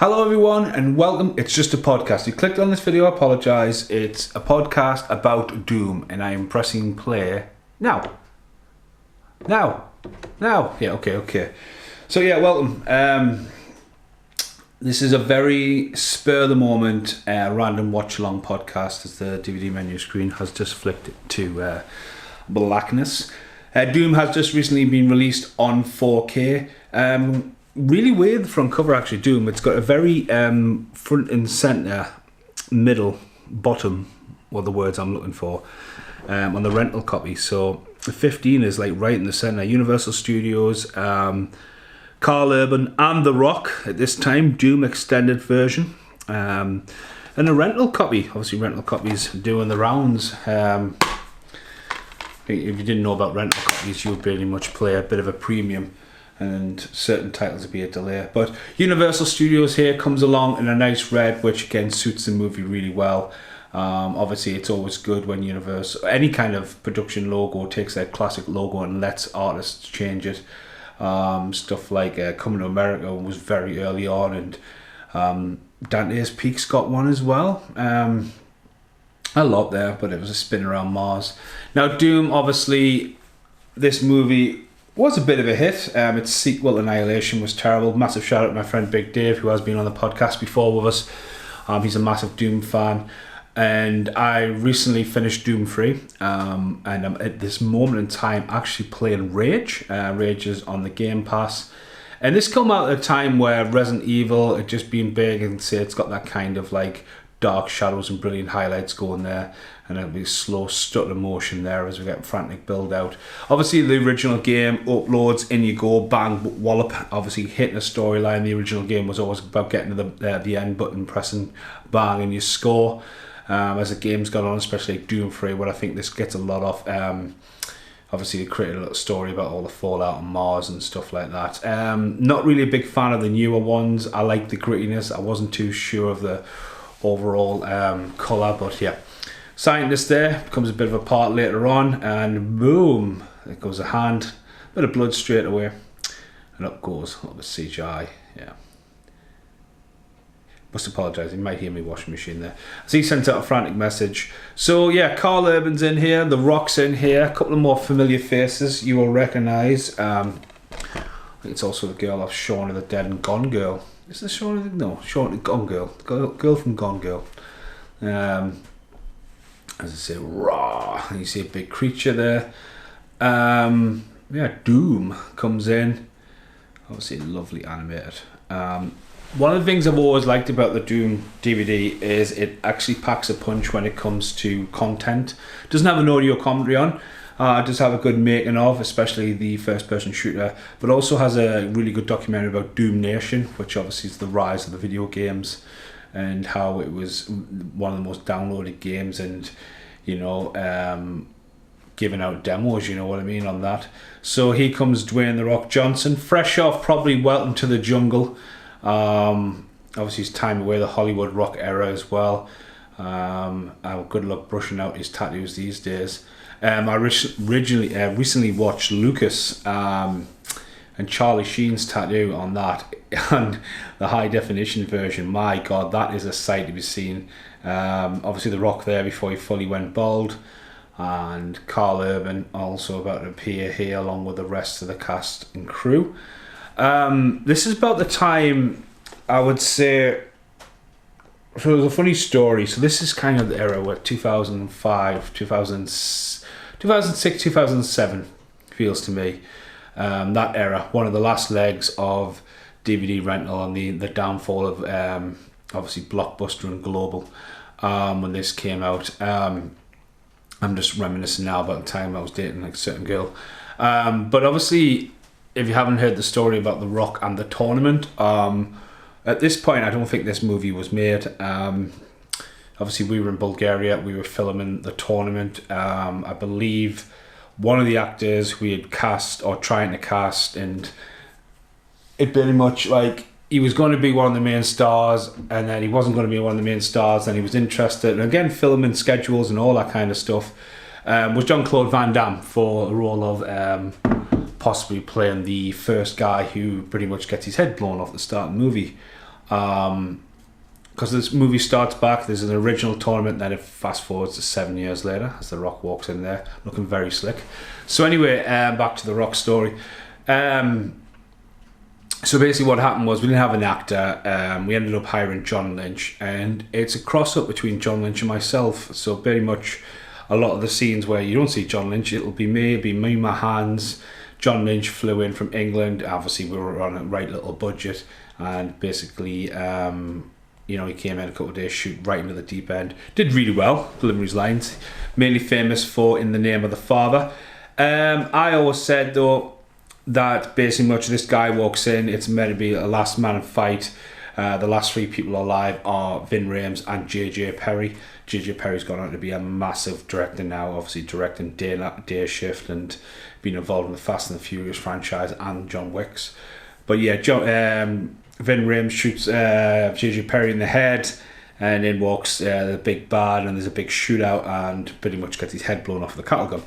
Hello everyone and welcome. It's just a podcast. You clicked on this video, I apologise. It's a podcast about Doom and I am pressing play now. Yeah, okay. So yeah, welcome. This is a very spur of the moment random watch along podcast as the DVD menu screen has just flicked to blackness. Doom has just recently been released on 4K. Really weird front cover actually. Doom, it's got a very front and centre, middle, bottom, what the words I'm looking for, on the rental copy. So the 15 is like right in the centre. Universal Studios, Karl Urban and The Rock at this time, Doom extended version. And a rental copy, obviously rental copies doing the rounds. If you didn't know about rental copies, you would pretty much play a bit of a premium and certain titles would be a delay. But Universal Studios here comes along in a nice red, which again suits the movie really well. Obviously it's always good when Universal, any kind of production logo, takes their classic logo and lets artists change it. Stuff like Coming to America was very early on, and Dante's Peak's got one as well. A lot there, but it was a spin around Mars. Now Doom, obviously this movie was a bit of a hit. Its sequel, Annihilation, was terrible. Massive shout out to my friend Big Dave, who has been on the podcast before with us. He's a massive Doom fan. And I recently finished Doom 3. And I'm at this moment in time actually playing Rage. Rage is on the Game Pass. And this came out at a time where Resident Evil had just been big, and say it's got that kind of like dark shadows and brilliant highlights going there, and it'll be slow stutter motion there as we get frantic build out. Obviously the original game uploads, in you go, bang, wallop. Obviously hitting a storyline. The original game was always about getting to the end button, pressing bang, and you score. As the game's gone on, especially like Doom 3, where I think this gets a lot of obviously they created a little story about all the fallout on Mars and stuff like that. Not really a big fan of the newer ones. I like the grittiness. I wasn't too sure of the overall colour, but yeah, scientist there becomes a bit of a part later on, and boom, there goes a hand, bit of blood straight away, and up goes a little bit CGI. Yeah, must apologise, you might hear me washing machine there as he sent out a frantic message. So yeah, Karl Urban's in here, The Rock's in here, a couple of more familiar faces you will recognise. I think it's also the girl off Shaun of the Dead and Gone Girl. Is this Shaun of the... No, Shaun of Gone Girl. Girl from Gone Girl. As I say, raw. And you see a big creature there. Yeah, Doom comes in. Obviously lovely animated. One of the things I've always liked about the Doom DVD is it actually packs a punch when it comes to content. It doesn't have an audio commentary on. It does have a good making of, especially the first person shooter, but also has a really good documentary about Doom Nation, which obviously is the rise of the video games and how it was one of the most downloaded games, and you know, giving out demos, you know what I mean, on that. So here comes Dwayne The Rock Johnson, fresh off probably Welcome to the Jungle. Obviously his time away, the Hollywood Rock era as well. Good luck brushing out his tattoos these days. I recently watched Lucas and Charlie Sheen's tattoo on that, and the high definition version. My God, that is a sight to be seen. Obviously The Rock there before he fully went bald, and Karl Urban also about to appear here along with the rest of the cast and crew. This is about the time, I would say. So there's a funny story. So this is kind of the era where 2005, 2006, 2007 feels to me. That era, one of the last legs of DVD rental and the downfall of obviously Blockbuster and Global when this came out. I'm just reminiscing now about the time I was dating like a certain girl. But obviously, if you haven't heard the story about The Rock and the tournament, at this point, I don't think this movie was made. Obviously, we were in Bulgaria. We were filming the tournament. I believe one of the actors we had cast or trying to cast, and it pretty much like he was going to be one of the main stars, and then he wasn't going to be one of the main stars. Then he was interested, and again, filming schedules and all that kind of stuff. Was Jean-Claude Van Damme for the role of possibly playing the first guy who pretty much gets his head blown off at the start of the movie. Because this movie starts back, there's an original tournament, then it fast forwards to 7 years later as The Rock walks in there looking very slick. So anyway, back to The Rock story. So basically what happened was we didn't have an actor. We ended up hiring John Lynch, and it's a cross-up between John Lynch and myself. So very much a lot of the scenes where you don't see John Lynch, it'll be me, my hands. John Lynch flew in from England. Obviously we were on a right little budget, and basically he came in a couple of days, shoot right into the deep end. Did really well, delivering his lines. Mainly famous for In the Name of the Father. I always said though that basically much this guy walks in, it's meant to be a last man fight. The last three people alive are Vin Rames and JJ Perry. JJ Perry's gone on to be a massive director now, obviously directing Day Shift and being involved in the Fast and the Furious franchise and John Wick's. But yeah, Vin Rames shoots JJ Perry in the head, and in walks the big bad, and there's a big shootout, and pretty much gets his head blown off with a cattle gun.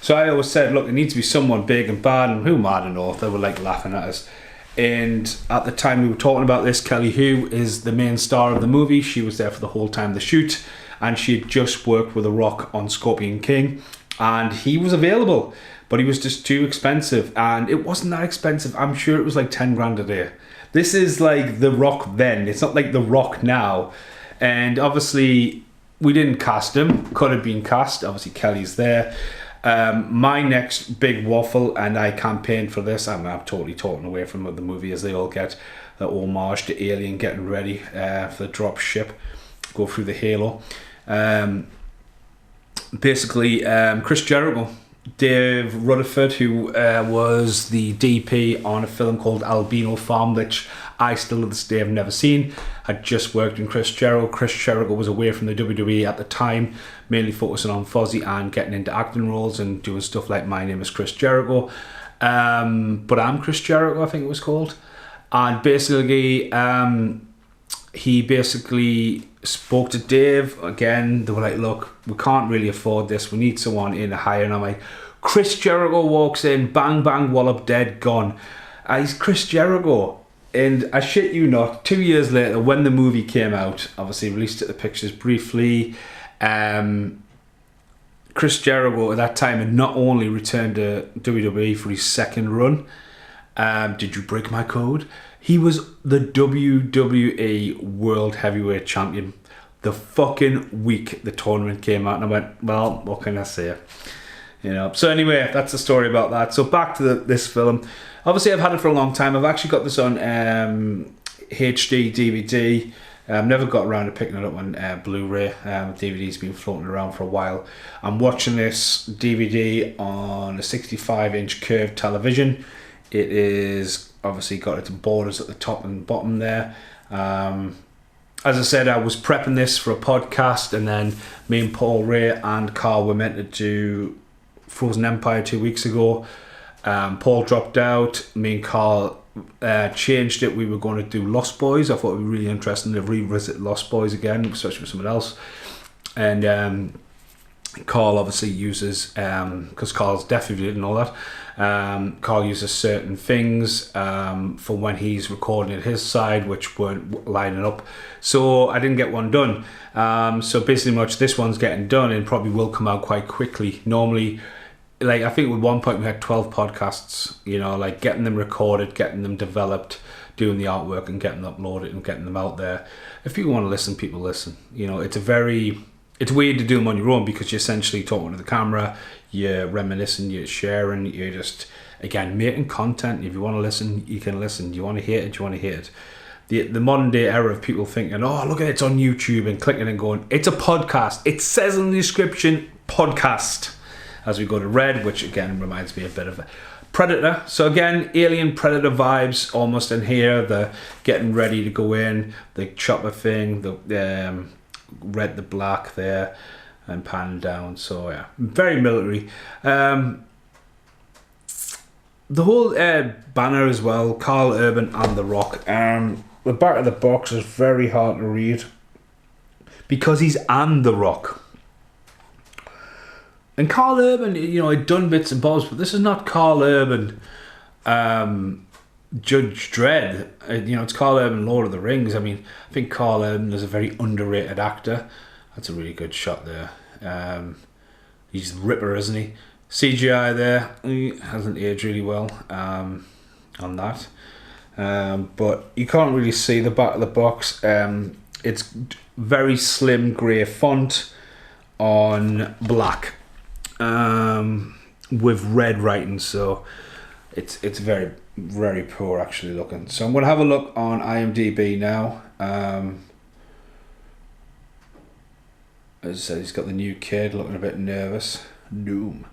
So I always said, look, it needs to be someone big and bad, and who am I to know? They were like laughing at us. And at the time we were talking about this, Kelly Hu is the main star of the movie. She was there for the whole time of the shoot, and she had just worked with The Rock on Scorpion King, and he was available, but he was just too expensive. And it wasn't that expensive. I'm sure it was like 10 grand a day. This is like The Rock then. It's not like The Rock now. And obviously we didn't cast him. Could have been cast. Obviously Kelly's there. My next big waffle, and I campaigned for this, I'm totally talking away from the movie as they all get, the homage to Alien getting ready for the drop ship, go through the halo. Chris Jericho, Dave Rutherford, who was the DP on a film called Albino Farm, which I still to this day have never seen, had just worked in Chris Jericho. Chris Jericho was away from the WWE at the time, mainly focusing on Fozzy and getting into acting roles and doing stuff like My Name is Chris Jericho. But I'm Chris Jericho, I think it was called. And basically, he basically spoke to Dave. Again, they were like, look, we can't really afford this. We need someone in higher. And I'm like, Chris Jericho walks in, bang, bang, wallop, dead, gone. He's Chris Jericho. And I shit you not, 2 years later, when the movie came out, obviously released the pictures briefly, Chris Jericho at that time had not only returned to WWE for his second run, did you break my code? He was the WWE World Heavyweight Champion the fucking week the tournament came out, and I went, well, what can I say? So anyway, that's the story about that. So back to this film. Obviously, I've had it for a long time. I've actually got this on HD DVD. I've never got around to picking it up on Blu-ray. DVD's been floating around for a while. I'm watching this DVD on a 65-inch curved television. It is obviously got its borders at the top and bottom there. As I said, I was prepping this for a podcast, and then me and Paul Ray and Carl were meant to do Frozen Empire 2 weeks ago. Paul dropped out. Me and Carl changed it. We were going to do Lost Boys. I thought it would be really interesting to revisit Lost Boys again, especially with someone else. And Carl obviously uses, because Carl's deaf, if you didn't know that, Carl uses certain things for when he's recording at his side, which weren't lining up. So I didn't get one done. So basically much this one's getting done and probably will come out quite quickly. Normally, like I think at one point we had 12 podcasts, like getting them recorded, getting them developed, doing the artwork and getting them uploaded and getting them out there. If people want to listen, people listen. It's weird to do them on your own because you're essentially talking to the camera, you're reminiscing, you're sharing, you're just, again, making content. If you want to listen, you can listen. Do you want to hear it? Do you want to hear it? The modern day era of people thinking, oh, look at it, it's on YouTube, and clicking and going, it's a podcast. It says in the description, podcast. As we go to Red, which again reminds me a bit of a Predator. So again, Alien Predator vibes almost in here. The getting ready to go in, the chopper thing, the red, the black there, and pan down. So yeah, very military. The whole banner as well, Carl Urban and The Rock. The back of the box is very hard to read because he's and The Rock. And Carl Urban, I'd done bits and bobs, but this is not Carl Urban Judge Dredd, it's Carl Urban, Lord of the Rings. I mean, I think Carl Urban is a very underrated actor. That's a really good shot there. He's the Ripper, isn't he? CGI there, he hasn't aged really well on that. But you can't really see the back of the box. It's very slim grey font on black with red writing, so it's very, very poor actually looking. So I'm going to have a look on IMDb now. As I said, he's got the new kid looking a bit nervous. Doom.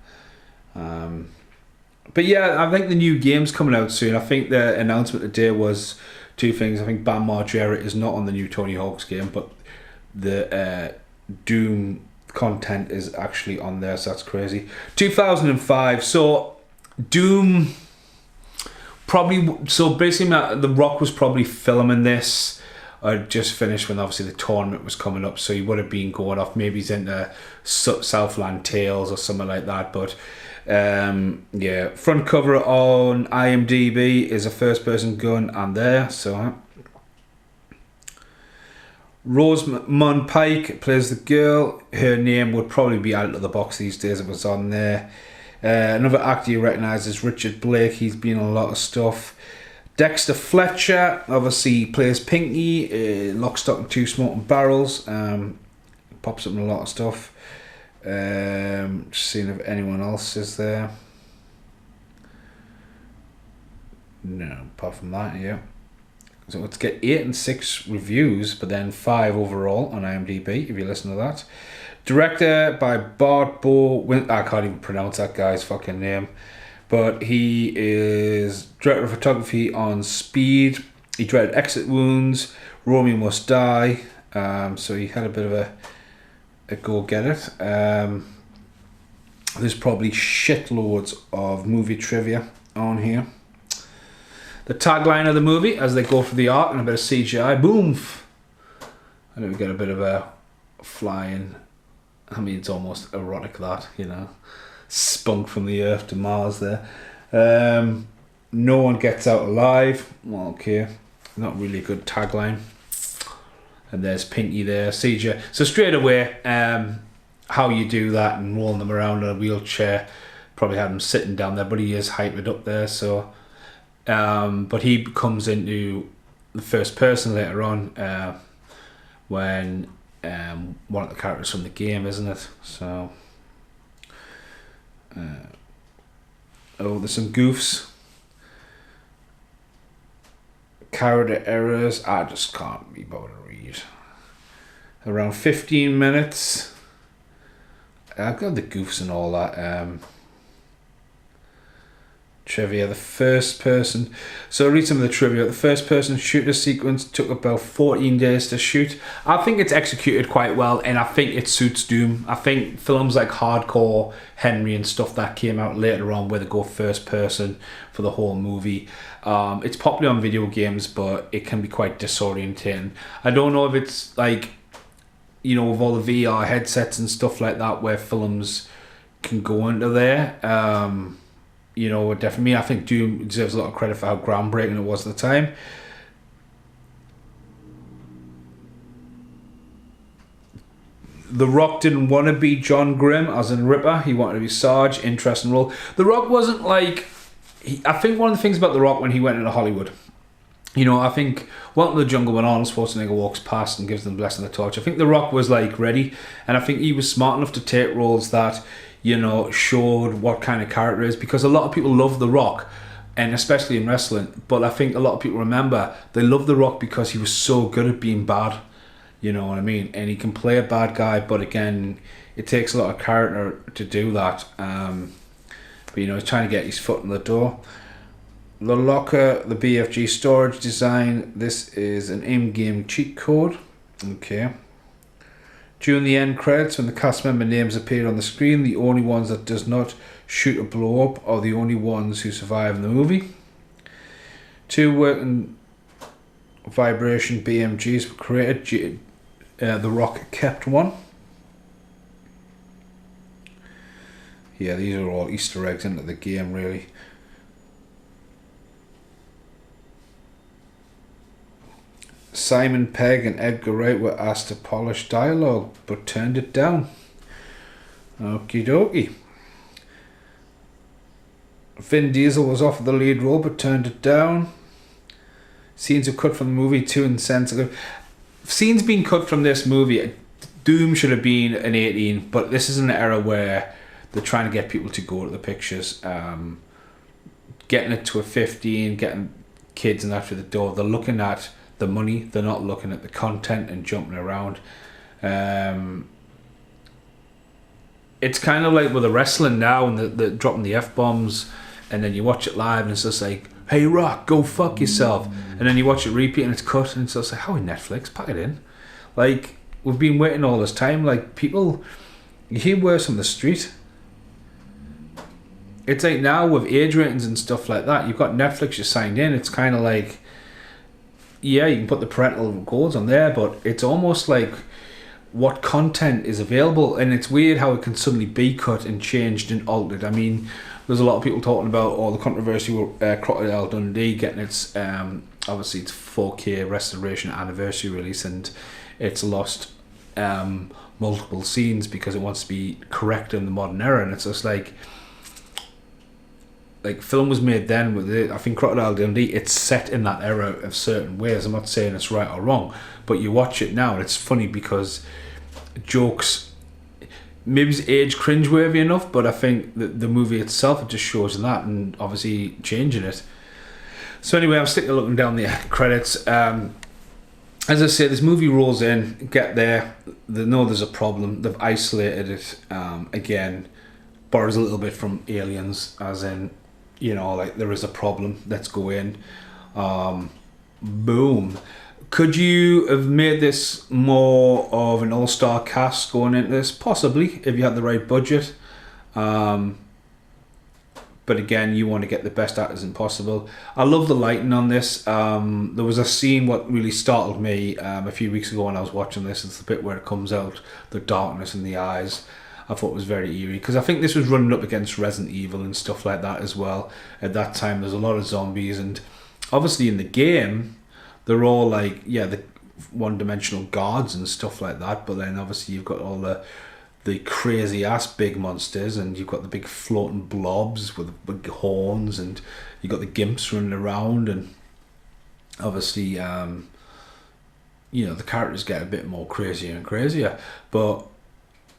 But yeah, I think the new game's coming out soon. I think the announcement today was two things. I think Bam Margera is not on the new Tony Hawk's game, but the Doom content is actually on there, so that's crazy. 2005, so Doom probably, so basically The Rock was probably filming this. I just finished when obviously the tournament was coming up, so he would have been going off. Maybe he's into Southland Tales or something like that. But yeah, front cover on IMDb is a first-person gun, and there. So Rosamund Pike plays the girl. Her name would probably be out of the box these days if it was on there. Another actor you recognise is Richard Blake. He's been in a lot of stuff. Dexter Fletcher obviously plays Pinky, Lock, Stock and Two Smoking Barrels. Pops up in a lot of stuff. Just seeing if anyone else is there. No, apart from that, yeah. So let's get 8 and 6 reviews, but then 5 overall on IMDb, if you listen to that. Director by Bart Bo... I can't even pronounce that guy's fucking name. But he is director of photography on Speed. He directed Exit Wounds, Romeo Must Die. So he had a bit of a go get it. There's probably shitloads of movie trivia on here. The tagline of the movie, as they go through the art and a bit of CGI, boom! And then we get a bit of a flying. I mean, it's almost erotic, that, spunk from the earth to Mars there. No one gets out alive. Well, okay, not really a good tagline. And there's Pinky there, CJ. So straight away, how you do that and rolling them around in a wheelchair, probably had him sitting down there, but he is hyped up there. So, but he comes into the first person later on when one of the characters from the game, isn't it? So. There's some goofs. Character errors. I just can't be bothered to read. Around 15 minutes. I've got the goofs and all that. Trivia. The first person. So I'll read some of the trivia. The first person shooter sequence took about 14 days to shoot. I think it's executed quite well, and I think it suits Doom. I think films like Hardcore Henry and stuff that came out later on where they go first person for the whole movie. It's popular on video games, but it can be quite disorientating. I don't know if it's like, with all the VR headsets and stuff like that where films can go into there. Definitely, I think Doom deserves a lot of credit for how groundbreaking it was at the time. The Rock didn't want to be John Grimm as in Ripper. He wanted to be Sarge. Interesting role. The Rock wasn't like... I think one of the things about The Rock when he went into Hollywood, I think Welcome to the Jungle, when Arnold Schwarzenegger walks past and gives them Blessing the Torch, I think The Rock was like ready, and I think he was smart enough to take roles that showed what kind of character it is, because a lot of people love The Rock, and especially in wrestling, but I think a lot of people remember they love The Rock because he was so good at being bad, you know what I mean, and he can play a bad guy, but again, it takes a lot of character to do that. But he's trying to get his foot in the door. The locker, the BFG storage design, this is an in-game cheat code. Okay. During the end credits, when the cast member names appear on the screen, the only ones that does not shoot or blow up are the only ones who survive in the movie. 2 working vibration BMGs were created. The Rock kept one. Yeah, these are all Easter eggs into the game, really. Simon Pegg and Edgar Wright were asked to polish dialogue, but turned it down. Okie dokie. Vin Diesel was offered the lead role, but turned it down. Scenes were cut from the movie, too insensitive. Scenes being cut from this movie, Doom should have been an 18, but this is an era where they're trying to get people to go to the pictures. Getting it to a 15, getting kids and that through the door. They're looking at the money, they're not looking at the content and jumping around. It's kind of like with the wrestling now and the dropping the F-bombs, and then you watch it live and it's just like, hey Rock, go fuck yourself. And then you watch it repeat and it's cut and it's just like, how in Netflix? Pack it in. Like, we've been waiting all this time. Like, people, you hear worse on the street. It's like now with age ratings and stuff like that, you've got Netflix, you're signed in, it's kind of like, yeah, you can put the parental goals on there, but it's almost like what content is available, and it's weird how it can suddenly be cut and changed and altered. I mean, there's a lot of people talking about all the controversy with Crocodile Dundee getting its, obviously its 4K restoration anniversary release, and it's lost multiple scenes because it wants to be correct in the modern era, and it's just like film was made then with it. I think Crocodile Dundee, it's set in that era of certain ways. I'm not saying it's right or wrong, but you watch it now and it's funny because jokes maybe it's age cringeworthy enough, but I think that the movie itself, it just shows that, and obviously changing it. So anyway, I'm sticking looking down the credits. As I say, this movie rolls in, get there, they know there's a problem, they've isolated it, again, borrows a little bit from Aliens, as in, you know, like, there is a problem, let's go in. Boom. Could you have made this more of an all-star cast going into this? Possibly, if you had the right budget. But again, you want to get the best actors in possible. I love the lighting on this. There was a scene what really startled me a few weeks ago when I was watching this. It's the bit where it comes out, the darkness in the eyes. I thought it was very eerie, because I think this was running up against Resident Evil and stuff like that as well. At that time, there's a lot of zombies, and obviously in the game, they're all like, yeah, the one-dimensional guards and stuff like that, but then obviously you've got all the crazy-ass big monsters, and you've got the big floating blobs with the big horns, and you've got the gimps running around, and obviously, you know, the characters get a bit more crazier and crazier, but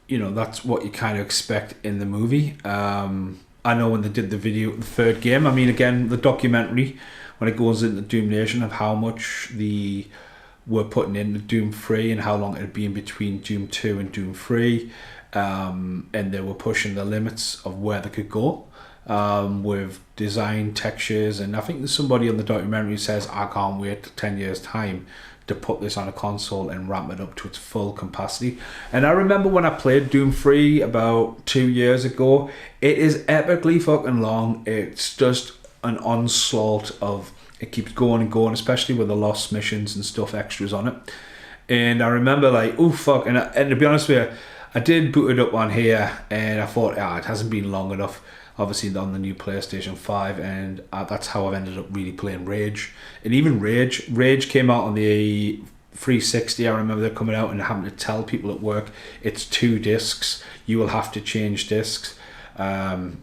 you know, that's what you kind of expect in the movie. I know when they did the video, the third game, I mean, again, the documentary, when it goes into Doom Nation, of how much were putting into Doom 3 and how long it had been between Doom 2 and Doom 3, and they were pushing the limits of where they could go with design, textures, and I think there's somebody on the documentary who says, I can't wait 10 years time to put this on a console and ramp it up to its full capacity. And I remember when I played Doom 3 about 2 years ago, it is epically fucking long. It's just an onslaught of, it keeps going and going, especially with the lost missions and stuff, extras on it. And I remember like, oh fuck, and to be honest with you, I did boot it up on here, and I thought, it hasn't been long enough, obviously on the new PlayStation 5, and that's how I've ended up really playing Rage. And even Rage came out on the 360, I remember they're coming out and having to tell people at work, it's 2 discs, you will have to change discs. And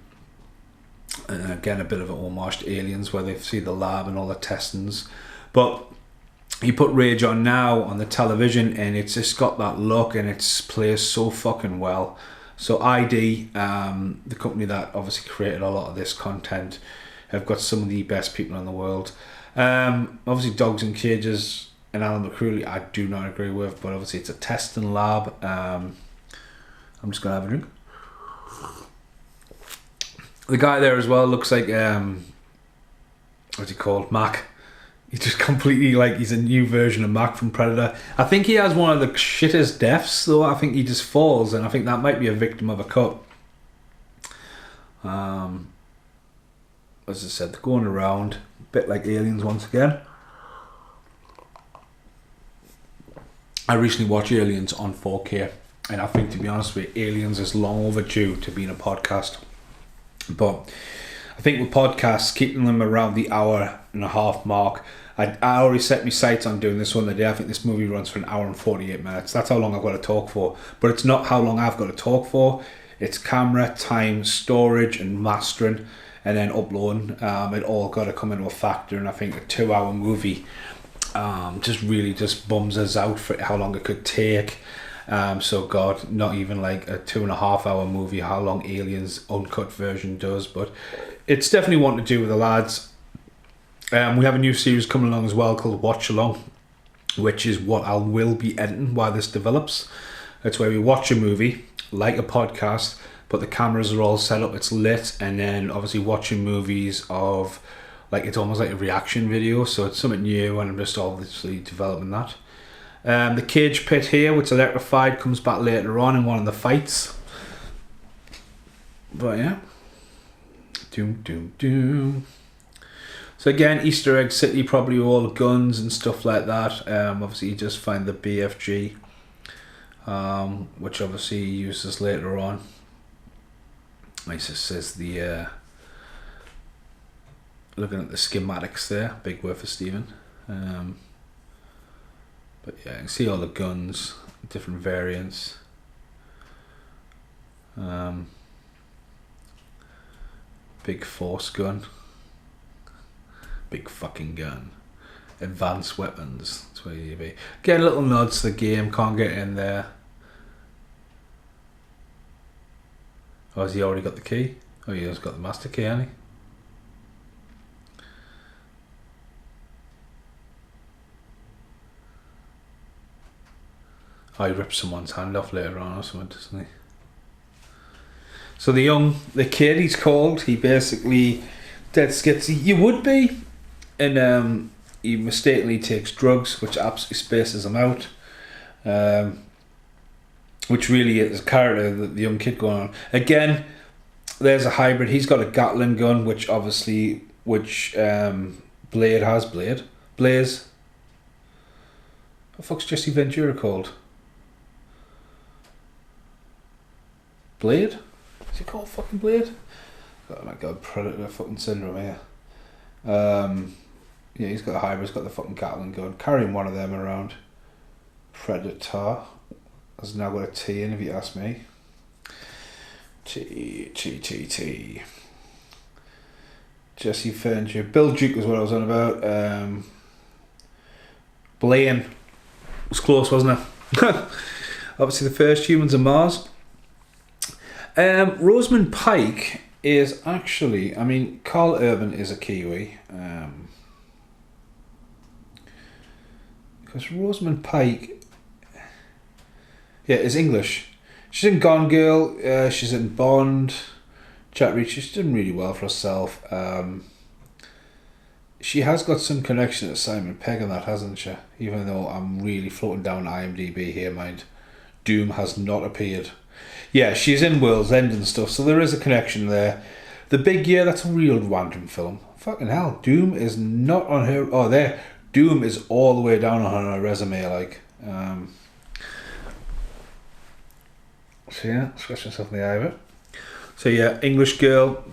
again, a bit of an homage to Aliens, where they see the lab and all the testings. But you put Rage on now on the television, and it's just got that look, and it plays so fucking well. So ID, the company that obviously created a lot of this content, have got some of the best people in the world. Obviously Dogs in Cages and Alan McCreary, I do not agree with, but obviously it's a testing lab. I'm just going to have a drink. The guy there as well looks like, what's he called? Mac. He's just completely like, he's a new version of Mac from Predator. I think he has one of the shittest deaths though. I think he just falls, and I think that might be a victim of a cut. As I said, they're going around, a bit like Aliens once again. I recently watched Aliens on 4K, and I think, to be honest with you, Aliens is long overdue to being a podcast. But I think with podcasts, keeping them around the hour and a half mark, I already set my sights on doing this one today. I think this movie runs for an hour and 48 minutes. That's how long I've got to talk for. But it's not how long I've got to talk for. It's camera, time, storage, and mastering, and then uploading. It all got to come into a factor. And I think a 2-hour movie just really just bums us out for how long it could take. So God, not even like a 2.5 hour movie, how long Aliens uncut version does. But it's definitely one to do with the lads. We have a new series coming along as well called Watch Along, which is what I will be editing while this develops. It's where we watch a movie, like a podcast, but the cameras are all set up, it's lit, and then obviously watching movies of, like, it's almost like a reaction video, so it's something new, and I'm just obviously developing that. The cage pit here, which electrified, comes back later on in one of the fights. But yeah. Doom, doom, doom. So again, Easter Egg City, probably all the guns and stuff like that. Obviously you just find the BFG, which obviously he uses later on. It just says the, looking at the schematics there, big word for Stephen. But yeah, you can see all the guns, different variants. Big force gun. Big fucking gun. Advanced weapons. That's where you be. Getting little nods to the game. Can't get in there. Oh, has he already got the key? Oh, he has got the master key, hasn't he? Oh, he rips someone's hand off later on or something, doesn't he? So the kid, he's called, he basically dead skitsy. You would be. And he mistakenly takes drugs, which absolutely spaces him out. Which really is a character that the young kid going on. Again, there's a hybrid. He's got a Gatling gun, which Blade has. Blaze. What the fuck's Jesse Ventura called? Blade? Is he called fucking Blade? Oh my god, Predator fucking syndrome here. Yeah, he's got a hybrid, he's got the fucking Gatling gun. Carrying one of them around. Predator. Has now got a T in, if you ask me. T. Jesse Ventura. Bill Duke was what I was on about. Blaine. Was close, wasn't it? Obviously the first humans on Mars. Rosamund Pike is actually, I mean, Carl Urban is a Kiwi. Because Rosamund Pike, yeah, is English. She's in Gone Girl, she's in Bond, Jack Reacher. She's done really well for herself. She has got some connection to Simon Pegg and that, hasn't she? Even though I'm really floating down IMDb here, mind. Doom has not appeared. Yeah, she's in World's End and stuff, so there is a connection there. The Big Year, that's a real random film. Fucking hell, Doom is not on her... Oh, there. Doom is all the way down on her resume, like. So yeah, scratch myself in the eye of it. So yeah, English girl.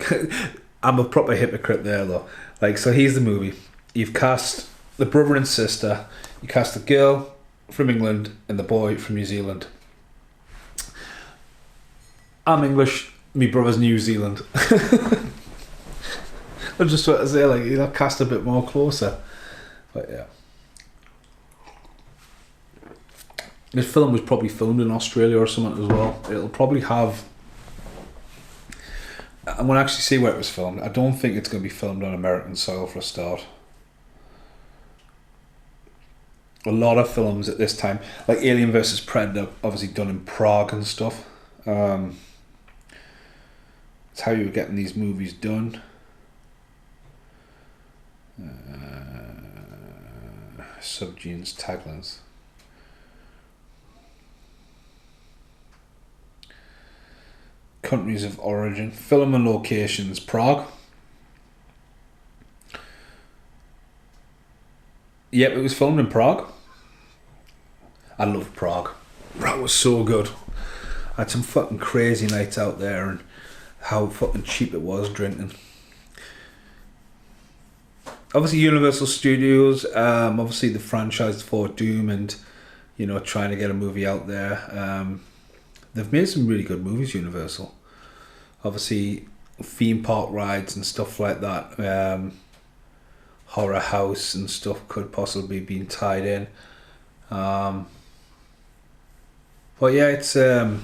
I'm a proper hypocrite there, though. Like, so here's the movie. You've cast the brother and sister. You cast the girl from England and the boy from New Zealand. I'm English. My brother's New Zealand. I'm just trying to say, like, you know, cast a bit more closer. But yeah. This film was probably filmed in Australia or something as well. It'll probably have... I'm going to actually see where it was filmed. I don't think it's going to be filmed on American soil for a start. A lot of films at this time, like Alien vs Predator, obviously done in Prague and stuff. It's how you were getting these movies done. Subgene's taglines. Countries of origin. Film and locations. Prague. Yep, it was filmed in Prague. I love Prague. That was so good. I had some fucking crazy nights out there and how fucking cheap it was drinking. obviously Universal Studios, obviously the franchise for Doom, and trying to get a movie out there. They've made some really good movies, Universal. Obviously, theme park rides and stuff like that. Horror House and stuff could possibly be tied in. But yeah, it's a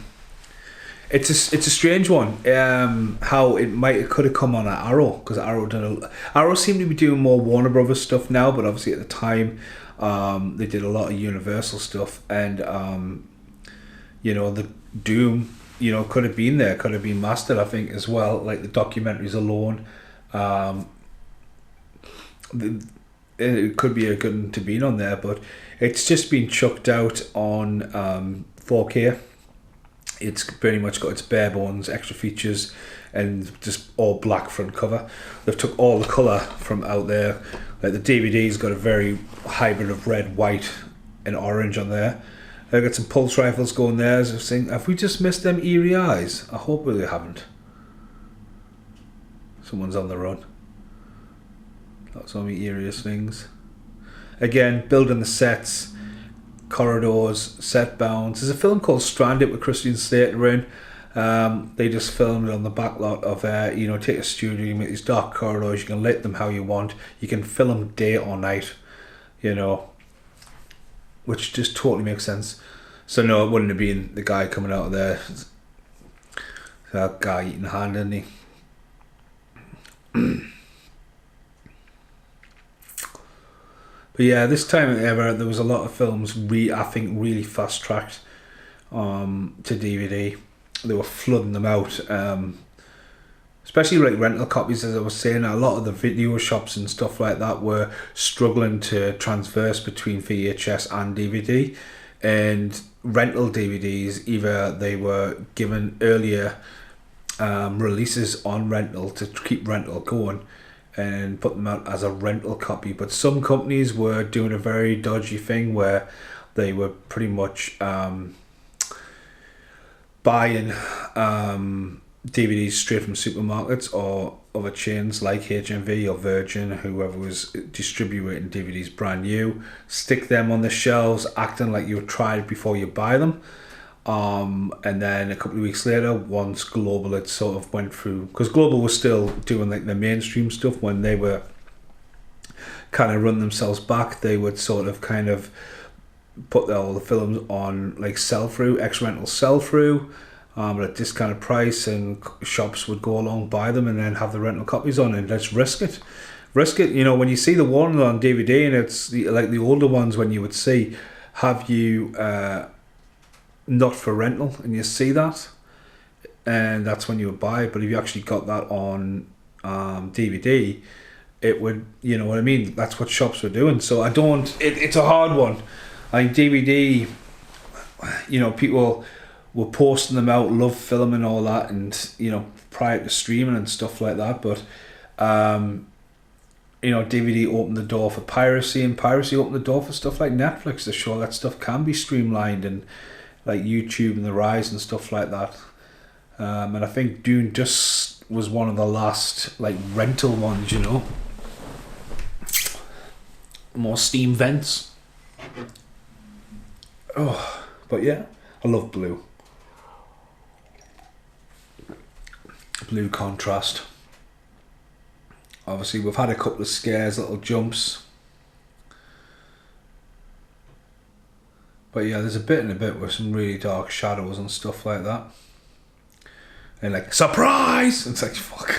strange one. How it could have come on at Arrow, because Arrow seem to be doing more Warner Brothers stuff now, but obviously at the time, they did a lot of Universal stuff, and the Doom, could have been there, could have been mastered, I think, as well. Like the documentaries alone, it could be a good one to be on there, but it's just been chucked out on 4K. It's pretty much got its bare bones extra features and just all black front cover. They've took all the colour from out there. Like the DVD's got a very hybrid of red, white and orange on there. They've got some pulse rifles going there. As I was saying, have we just missed them eerie eyes? I hope we haven't. Someone's on the run. That's one of the eeriest things. Again, building the sets, corridors, set bounds. There's a film called Stranded with Christian Slater in. They just filmed it on the back lot of, take a studio, you make these dark corridors, you can lit them how you want. You can film day or night, which just totally makes sense. So no, it wouldn't have been the guy coming out of there. That guy eating hand, isn't he? But yeah, this time ever, there was a lot of films I think really fast tracked to DVD. They were flooding them out, especially like rental copies. As I was saying, a lot of the video shops and stuff like that were struggling to transverse between VHS and DVD, and rental DVDs, either they were given earlier releases on rental to keep rental going and put them out as a rental copy, but some companies were doing a very dodgy thing where they were pretty much buying DVDs straight from supermarkets or other chains like HMV or Virgin, whoever was distributing DVDs brand new, stick them on the shelves acting like you tried before you buy them. And then a couple of weeks later, once Global had sort of went through, because Global was still doing like the mainstream stuff when they were kind of run themselves back, they would sort of kind of put all the films on like sell-through, ex-rental sell-through, at a discounted price, and shops would go along, buy them, and then have the rental copies on, and let's risk it. When you see the one on DVD, and it's like the older ones when you would see, have you not for rental, and you see that, and that's when you would buy it. But if you actually got that on DVD, it would, what I mean, that's what shops were doing. So it's a hard one. I think DVD, people were posting them out, love film and all that, and prior to streaming and stuff like that, but DVD opened the door for piracy, and piracy opened the door for stuff like Netflix to show that stuff can be streamlined, and like YouTube and the rise and stuff like that. And I think Dune just was one of the last like rental ones, more steam vents. Oh, but yeah, I love blue. Blue contrast. Obviously, we've had a couple of scares, little jumps. But yeah, there's a bit with some really dark shadows and stuff like that. And like, surprise! It's like, fuck.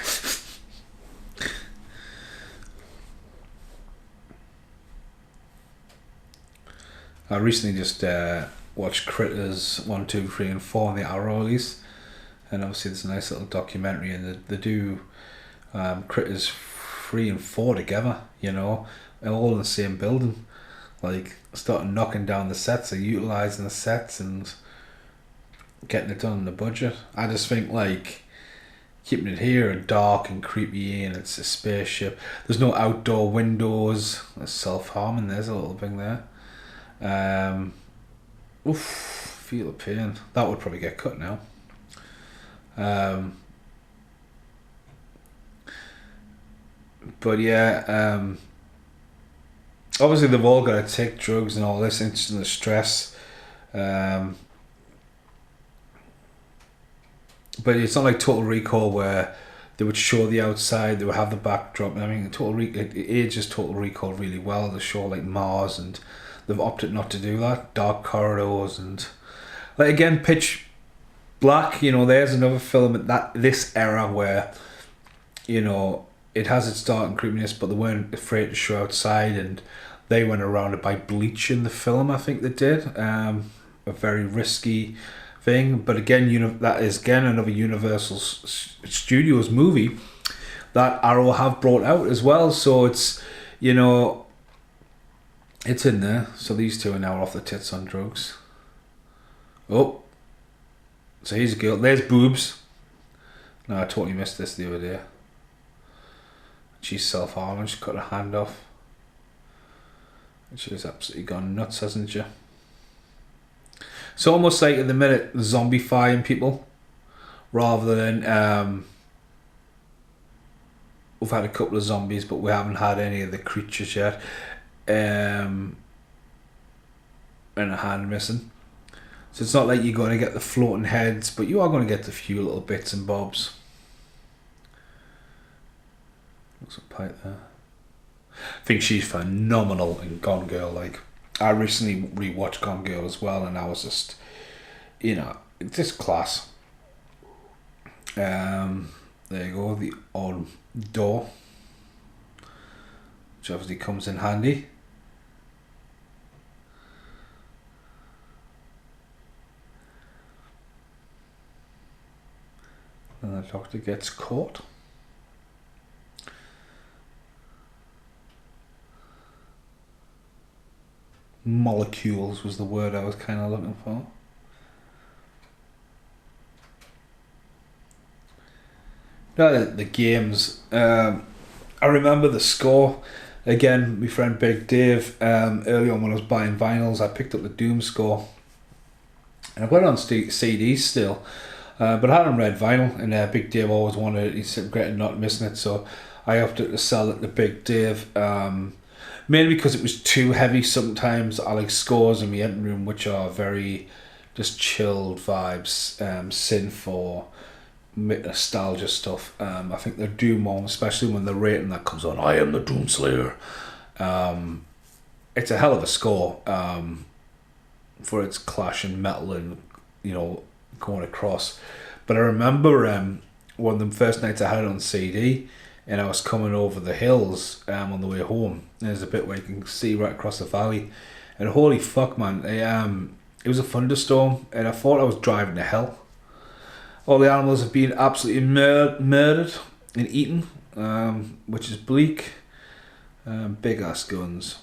I recently just watched Critters 1, 2, 3 and 4 on the Arrow release. And obviously there's a nice little documentary, and they do Critters 3 and 4 together, all in the same building. Like, starting knocking down the sets, or utilising the sets and getting it done on the budget. I just think, like, keeping it here and dark and creepy, and it's a spaceship. There's no outdoor windows. There's self-harming, there's a little thing there. Feel the pain. That would probably get cut now. But yeah, obviously they've all got to take drugs and all this, it's the stress. But it's not like Total Recall where they would show the outside, they would have the backdrop. I mean, it ages Total Recall really well. They show like Mars, and they've opted not to do that. Dark corridors and like again, Pitch Black. You know, there's another film at this era where, you know, it has its dark and creepiness, but they weren't afraid to show outside, and they went around it by bleaching the film. I think they did a very risky thing, but again, that is again another Universal Studios movie that Arrow have brought out as well. So it's, you know, it's in there. So these two are now off the tits on drugs. Oh, so here's a girl. There's boobs. No, I totally missed this the other day. She's self-harming. She cut her hand off. She's absolutely gone nuts, hasn't she? It's almost like at the minute zombifying people, rather than we've had a couple of zombies, but we haven't had any of the creatures yet, and a hand missing. So it's not like you're going to get the floating heads, but you are going to get the few little bits and bobs. Looks a pipe there. I think she's phenomenal in Gone Girl. Like, I recently rewatched Gone Girl as well, and I was just, you know, it's just class. There you go, the odd door, which obviously comes in handy. And the doctor gets caught. Molecules was the word I was kind of looking for. No, the games. I remember the score. Again, my friend Big Dave, early on when I was buying vinyls, I picked up the Doom score. And I went on CDs still. But I hadn't read vinyl, and Big Dave always wanted it. He said, regretted not missing it, so I opted to sell it to Big Dave. Mainly because it was too heavy sometimes. I like scores in my engine room, which are very just chilled vibes, synth or nostalgia stuff. I think the Doom one, especially when the rating that comes on, I am the Doom Slayer. It's a hell of a score for its clash and metal and, you know, going across. But I remember one of the first nights I had it on CD, and I was coming over the hills on the way home. There's a bit where you can see right across the valley, and holy fuck, man! It was a thunderstorm, and I thought I was driving to hell. All the animals have been absolutely murdered and eaten, which is bleak. Big ass guns.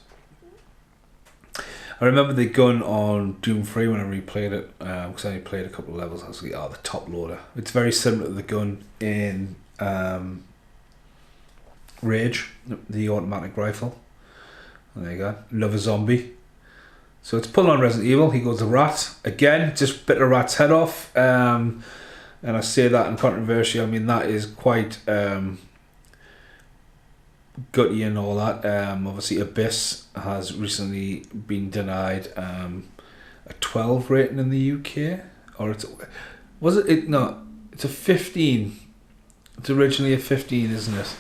I remember the gun on Doom 3 when I replayed it, because I only played a couple of levels. I was like, oh, the top loader. It's very similar to the gun in Rage, the automatic rifle. And there you go. Another zombie. So it's pulling on Resident Evil. He goes to Rat. Again, just bit a rat's head off. And I say that in controversy. I mean, that is quite gutty and all that. Obviously, Abyss has recently been denied a 12 rating in the UK. Or it's a 15. It's originally a 15, isn't it?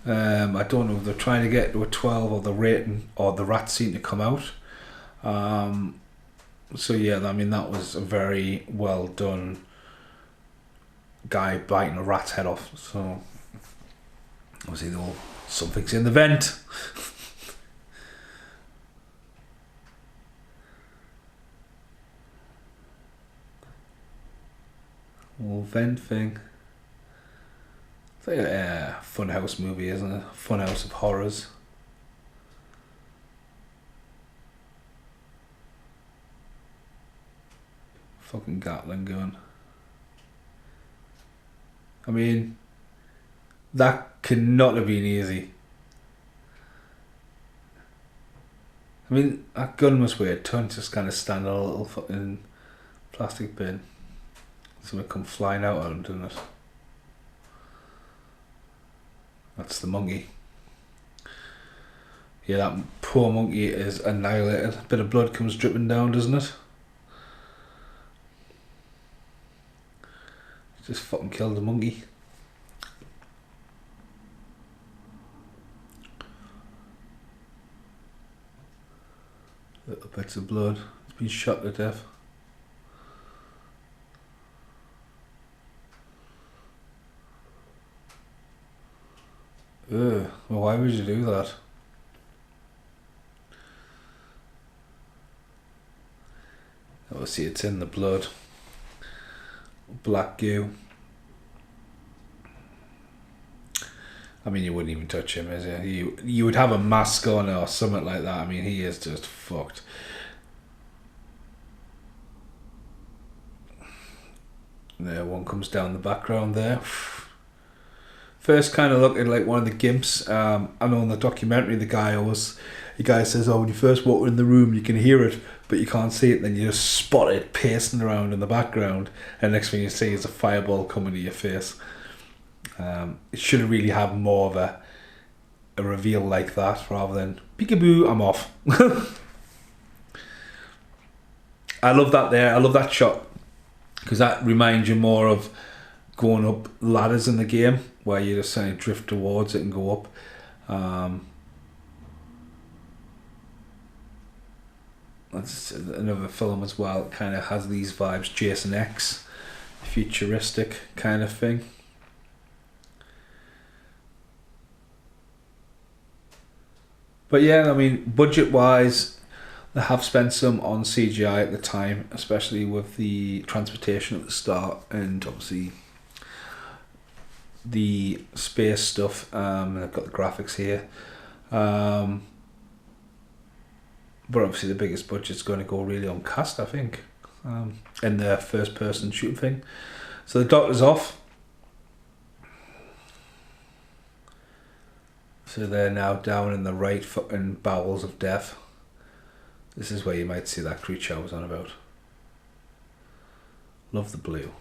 I don't know if they're trying to get to a 12 or the rating or the rat scene to come out. So yeah, I mean, that was a very well done guy biting a rat's head off. So obviously something's in the vent. Little vent thing. It's like a Funhouse movie, isn't it? Funhouse of horrors. Fucking Gatling gun. I mean, that cannot have been easy. I mean, that gun must weigh a ton, just kind of stand on a little fucking plastic bin. Something come flying out at him, doesn't it? That's the monkey. Yeah, that Poor monkey is annihilated. A bit of blood comes dripping down, doesn't it? Just fucking killed the monkey. Little bits of blood. It's been shot to death. Ugh, well, why would you do that? Obviously it's in the blood. Black goo. I mean, you wouldn't even touch him, is it? You would have a mask on or something like that. I mean, he is just fucked. There, one comes down the background there. First kind of looking like one of the gimps. I know in the documentary the guy says, oh, when you first walk in the room you can hear it but you can't see it, then you just spot it pacing around in the background and next thing you see is a fireball coming to your face. It should really have more of a reveal like that rather than peekaboo, I'm off. I love that there. I love that shot because that reminds you more of going up ladders in the game where you just kind of drift towards it and go up. That's another film as well. It kind of has these vibes. Jason X, futuristic kind of thing. But yeah, I mean, budget wise, they have spent some on CGI at the time, especially with the transportation at the start and obviously the space stuff. And I've got the graphics here. But obviously the biggest budget's going to go really on cast, I think, in the first person shooting thing. So the Doctor's off. So they're now down in the right fucking bowels of death. This is where you might see that creature I was on about. Love the blue.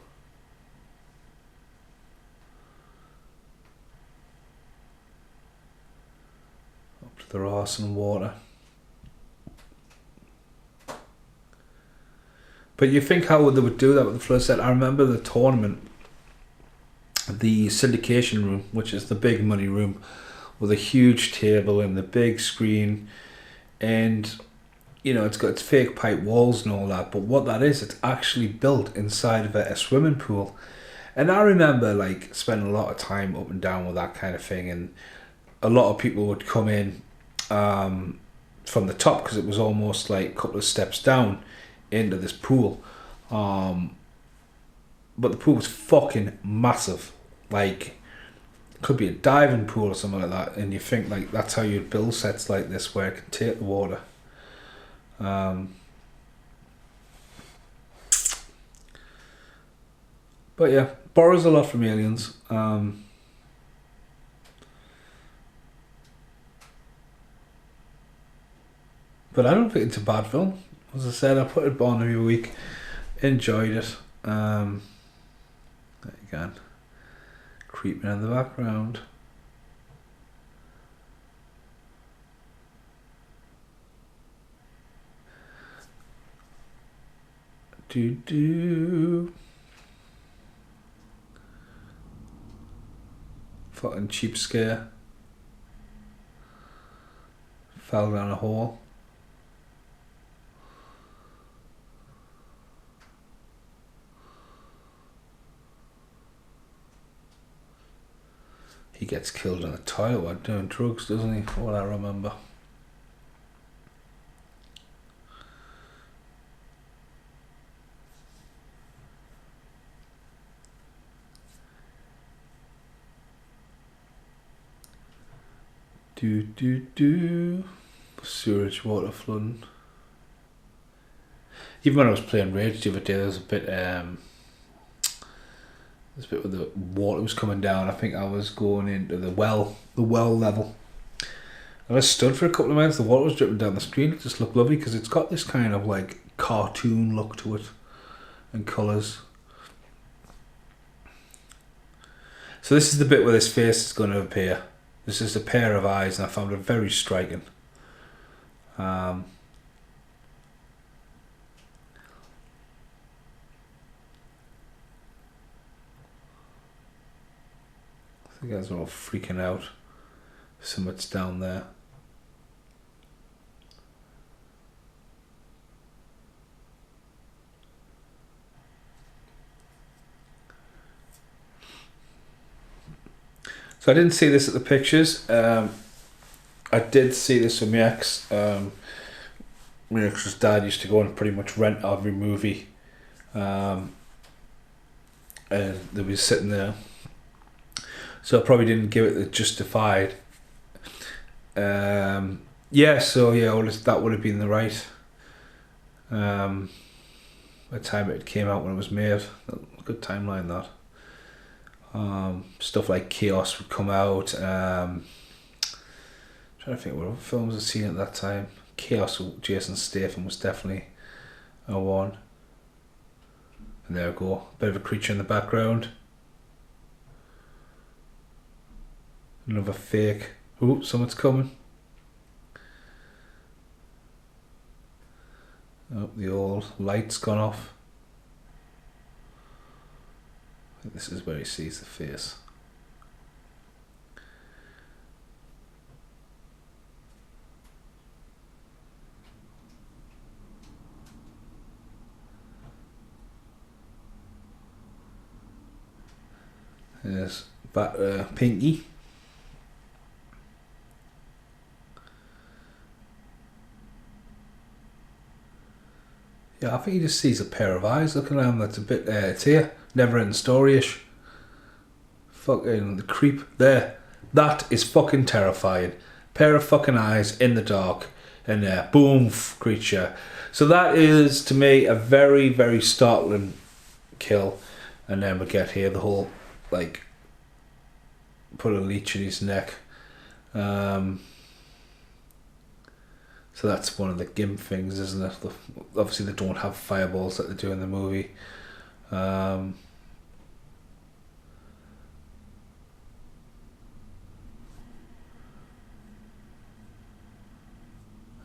Up to the arse and water. But you think how they would do that with the flood set. I remember the tournament, the syndication room, which is the big money room, with a huge table and the big screen, and you know it's got its fake pipe walls and all that. But what that is, it's actually built inside of a swimming pool. And I remember like spending a lot of time up and down with that kind of thing, and a lot of people would come in from the top because it was almost like a couple of steps down into this pool, but the pool was fucking massive, like could be a diving pool or something like that, and you think like that's how you'd build sets like this where it can take the water. But yeah, borrows a lot from Aliens. But I don't think it's a bad film. As I said, I put it on every week. Enjoyed it. There you go. Creeping in the background. Do. Fucking cheap scare. Fell down a hole. He gets killed in a toilet while doing drugs, doesn't he? From what I remember. Do. Sewage water flooding. Even when I was playing Rage the other day, there was a bit this bit where the water was coming down. I think I was going into the well level. And I stood for a couple of minutes, the water was dripping down the screen. It just looked lovely because it's got this kind of like cartoon look to it and colours. So this is the bit where this face is going to appear. This is a pair of eyes and I found it very striking. Um, I think guys are all freaking out. Something's down there. So I didn't see this at the pictures. I did see this with my ex. My ex's dad used to go and pretty much rent every movie. And they was sitting there. So I probably didn't give it the justified. Yeah, so yeah, well, that would have been the right the time it came out when it was made. Good timeline, that. Stuff like Chaos would come out. Trying to think what other films I've seen at that time. Chaos with Jason Statham was definitely a one. And there we go. Bit of a creature in the background. Another fake. Ooh, someone's coming. Oh, the old light's gone off. I think this is where he sees the face. There's Pinky. Yeah, I think he just sees a pair of eyes looking at him. That's a bit, it's here. Never ending story-ish. Fucking the creep there. That is fucking terrifying. Pair of fucking eyes in the dark. And there, boom, creature. So that is, to me, a very, very startling kill. And then we get here the whole, like, put a leech in his neck. So that's one of the GIMP things, isn't it? Obviously they don't have fireballs like they do in the movie.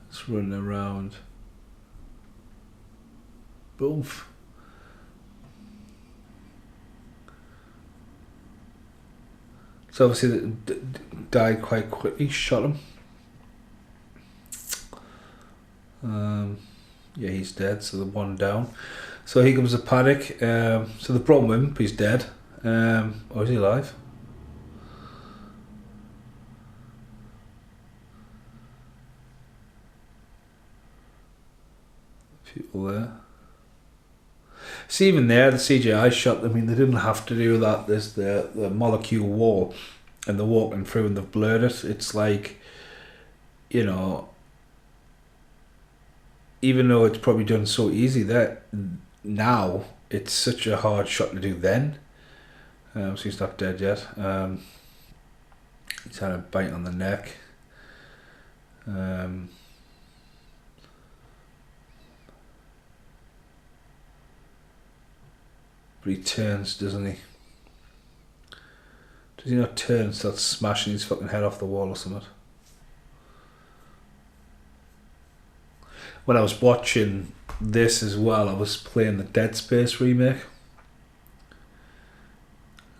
It's running around. Boom. So obviously they died quite quickly, shot him. Yeah, he's dead, so the one down. So here comes a panic. So the problem with him, he's dead. Or is he alive? People there. See, even there, the CGI shot, I mean, they didn't have to do that. There's the molecule wall, and they're walking through and they've blurred it. It's like, you know, even though it's probably done so easy that now it's such a hard shot to do then. So he's not dead yet. He's had a bite on the neck. But he turns, doesn't he? Does he not turn and start smashing his fucking head off the wall or something? When I was watching this as well, I was playing the Dead Space remake.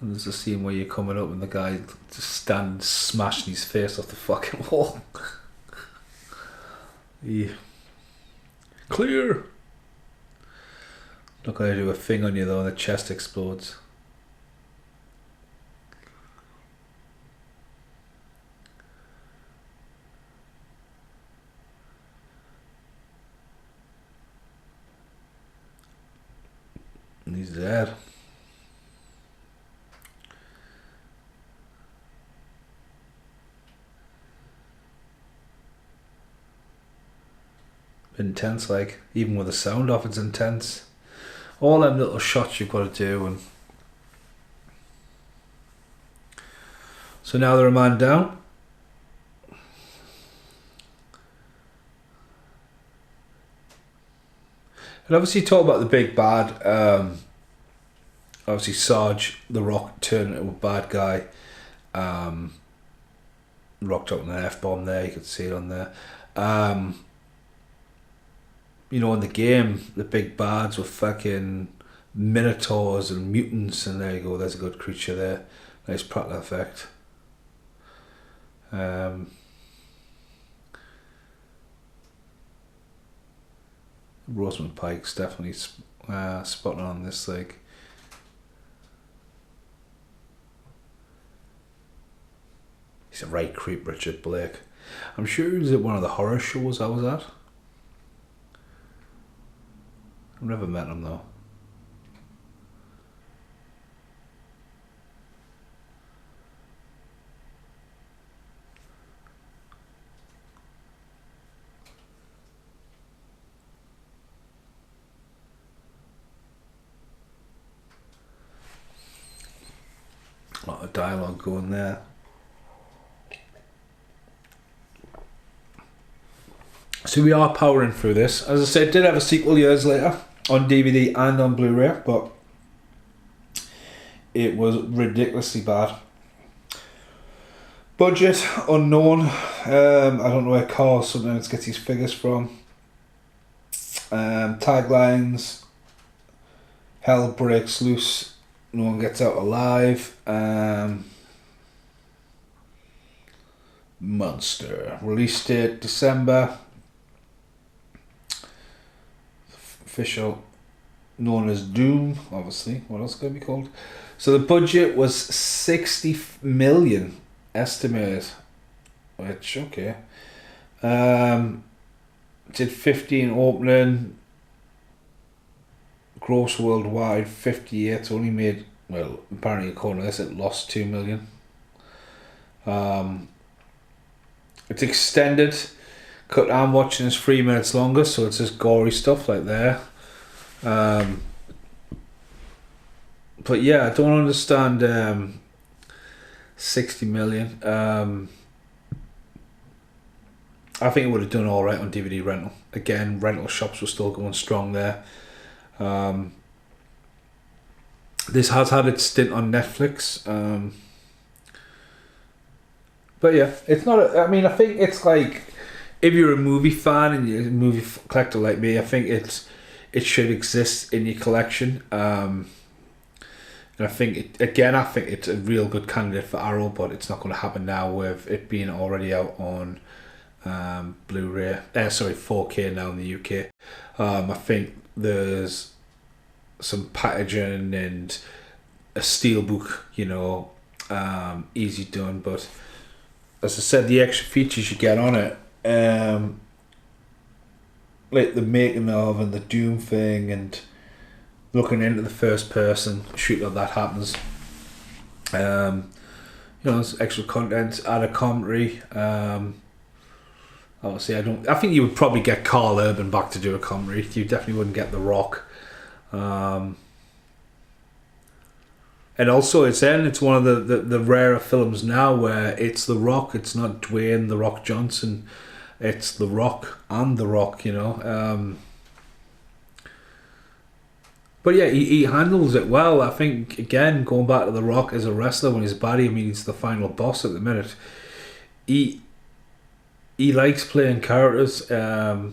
And there's a scene where you're coming up and the guy just stands smashing his face off the fucking wall. Yeah. Clear! Not gonna do a thing on you though, and the chest explodes. And he's dead. Intense, like, even with the sound off, it's intense. All them little shots you've got to do. And so now they're a man down. And obviously talk about the big bad. Obviously Sarge, the Rock, turned into a bad guy. Rock dropping an F-bomb there, you could see it on there. you know, in the game, the big bads were fucking minotaurs and mutants, and there you go, there's a good creature there. Nice practical effect. Rosamund Pike's definitely spot on this, like. He's a right creep, Richard Blake. I'm sure he was at one of the horror shows I was at. I've never met him though. A lot of dialogue going there. So we are powering through this. As I said, did have a sequel years later on DVD and on Blu-ray, but it was ridiculously bad. Budget unknown. I don't know where Carl sometimes gets his figures from. Taglines: hell breaks loose, no one gets out alive. Monster. Release date December. Official, known as Doom, obviously. What else could it be called? So the budget was 60 million estimated, which, okay. Did 15 opening, gross worldwide 58. Only made, well, apparently according to this, it lost 2 million. It's extended. Cut I'm watching is 3 minutes longer, so it's just gory stuff like there. But yeah, I don't understand 60 million. I think it would have done alright on DVD rental. Again, rental shops were still going strong there. This has had its stint on Netflix. But yeah, it's not, I mean, I think it's like, if you're a movie fan and you're a movie collector like me, I think it should exist in your collection. And I think I think it's a real good candidate for Arrow, but it's not going to happen now with it being already out on Blu-ray. 4K now in the UK. I think there's some packaging and a steelbook, you know, easy done. But as I said, the extra features you get on it, like the making of and the Doom thing and looking into the first person shooter that happens. You know, there's extra content, add a commentary. Obviously, I think you would probably get Carl Urban back to do a commentary. You definitely wouldn't get The Rock. And also, it's one of the rarer films now where it's The Rock. It's not Dwayne The Rock Johnson. It's The Rock and The Rock, you know. But yeah, he handles it well. I think, again, going back to The Rock as a wrestler when he's bad, I mean, he's the final boss at the minute. He likes playing characters. Yeah,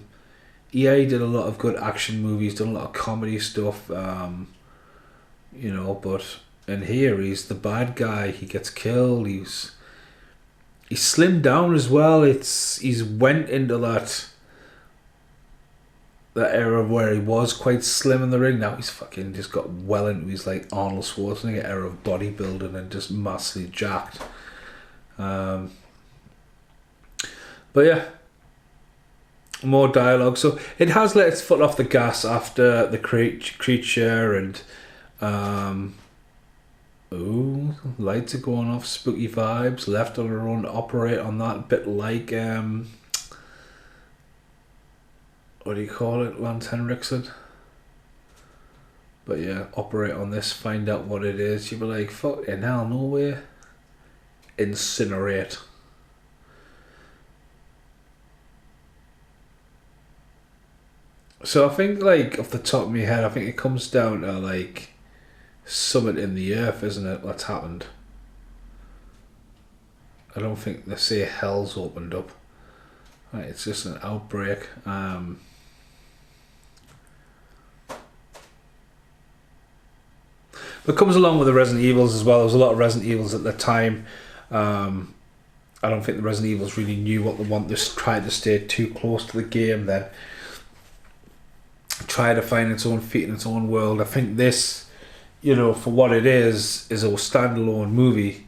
he did a lot of good action movies, done a lot of comedy stuff, you know, but in here he's the bad guy. He gets killed. He's slimmed down as well. He's went into that era where he was quite slim in the ring. Now he's fucking just got well into his like Arnold Schwarzenegger era of bodybuilding and just massively jacked. But yeah, more dialogue. So it has let its foot off the gas after the creature and lights are going off, spooky vibes, left on her own to operate on that, bit like what do you call it, Lance Henriksen. But yeah, operate on this, find out what it is. You'd be like, fucking hell, no way. Incinerate. So I think, like, off the top of my head, I think it comes down to like something in the earth, isn't it, that's happened. I don't think they say hell's opened up. Right, it's just an outbreak. But it comes along with the Resident Evils as well. There was a lot of Resident Evils at the time. I don't think the Resident Evils really knew what they want. They tried to stay too close to the game, then try to find its own feet in its own world. I think this, you know, for what it is a standalone movie.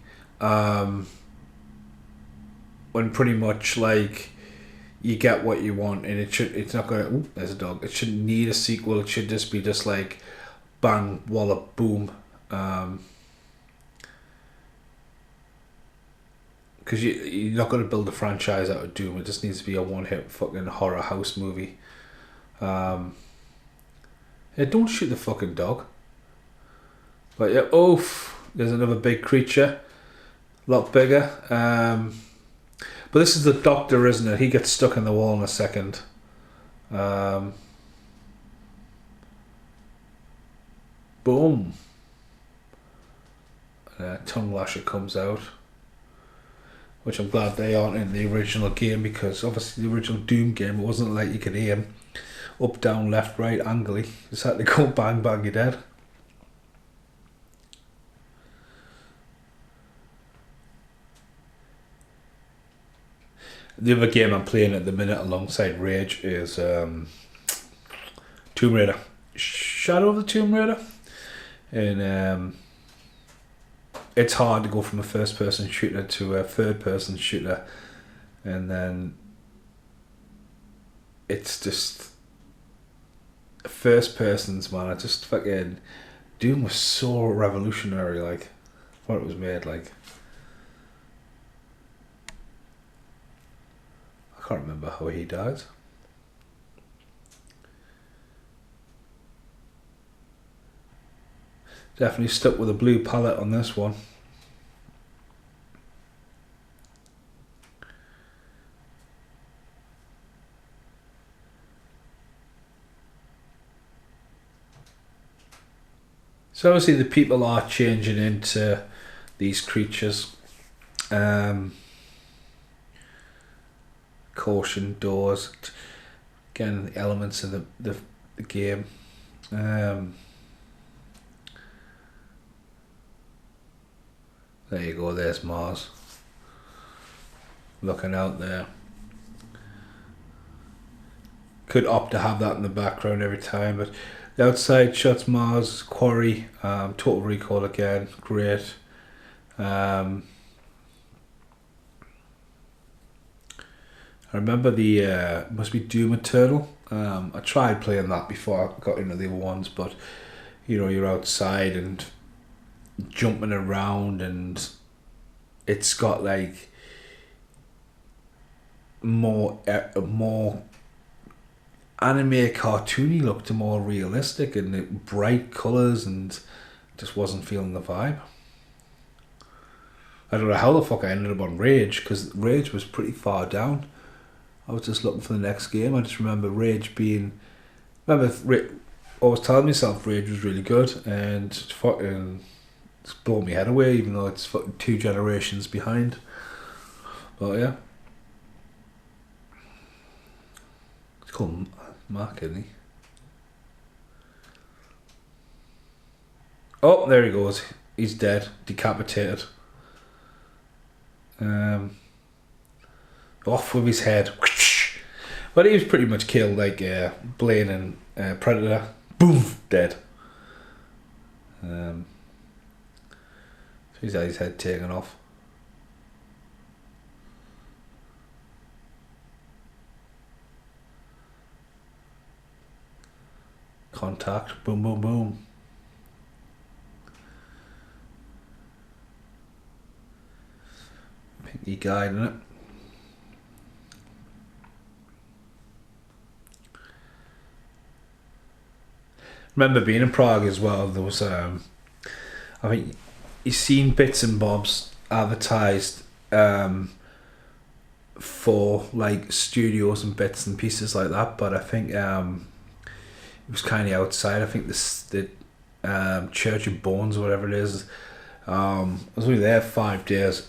When pretty much like you get what you want, and it's not gonna. Ooh, there's a dog. It shouldn't need a sequel. It should just be just like bang, wallop, boom. Because you're not going to build a franchise out of Doom. It just needs to be a one-hit fucking horror house movie. Yeah, don't shoot the fucking dog. But yeah, oof, there's another big creature. A lot bigger. But this is the Doctor, isn't it? He gets stuck in the wall in a second. Boom. Tongue Lasher comes out. Which I'm glad they aren't in the original game, because obviously the original Doom game, it wasn't like you could aim up, down, left, right, angly. You just had to go bang, bang, you're dead. The other game I'm playing at the minute alongside Rage is Tomb Raider. Shadow of the Tomb Raider. And it's hard to go from a first person shooter to a third person shooter, and then it's just first persons, man. I just fucking Doom was so revolutionary, like when it was made. Like I can't remember how he died. Definitely stuck with a blue palette on this one. So obviously the people are changing into these creatures. Caution doors. Again, the elements of the game. There you go, there's Mars. Looking out there. Could opt to have that in the background every time, but the outside shots, Mars, Quarry, Total Recall again, great. I remember the, must be Doom Eternal. I tried playing that before I got into the other ones, but you know, you're outside and jumping around, and it's got like more anime cartoony look to more realistic, and bright colours, and just wasn't feeling the vibe. I don't know how the fuck I ended up on Rage, because Rage was pretty far down. I was just looking for the next game. I just remember Rage being... I was telling myself Rage was really good, and fucking... it's blown my head away, even though it's 2 generations behind. But yeah. It's called Mark, isn't he? Oh, there he goes. He's dead. Decapitated. Off with his head. But he was pretty much killed like Blaine and Predator. Boom! Dead. He's had his head taken off. Contact. Boom, boom, boom. Pinky guy, isn't it? Remember being in Prague as well. There was, I think, you've seen bits and bobs advertised for like studios and bits and pieces like that, but I think it was kind of outside. I think the Church of Bones or whatever it is. I was only there 5 days,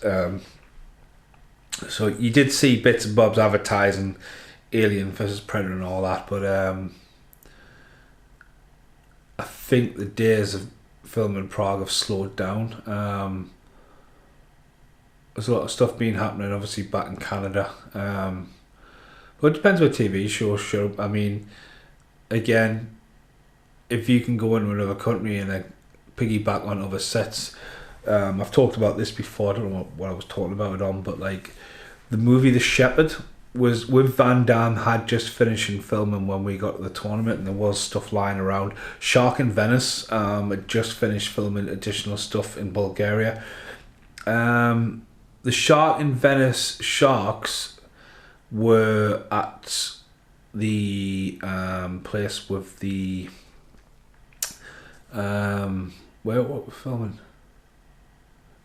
so you did see bits and bobs advertising Alien versus Predator and all that, but I think the days of film in Prague have slowed down. There's a lot of stuff been happening, obviously, back in Canada. But it depends what TV shows show. I mean, again, if you can go into another country and then piggyback on other sets, I've talked about this before. I don't know what I was talking about it on, but like the movie The Shepherd was with Van Damme had just finished filming when we got to the tournament, and there was stuff lying around. Shark in Venice had just finished filming additional stuff in Bulgaria. The Shark in Venice Sharks were at the place with the where what we're filming.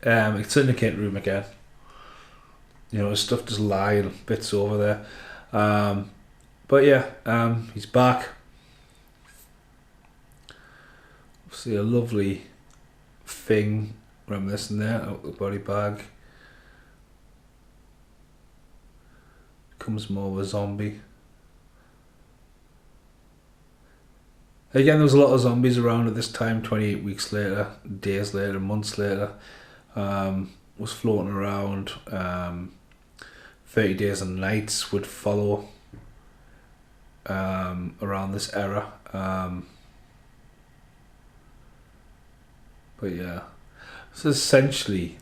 It's in the kit room again. You know, stuff just lying bits over there. But yeah, he's back. See a lovely thing reminiscent there out the body bag. Comes more of a zombie. Again, there was a lot of zombies around at this time. 28 weeks later, days later, months later, was floating around. 30 Days and Nights would follow around this era. But yeah, so essentially,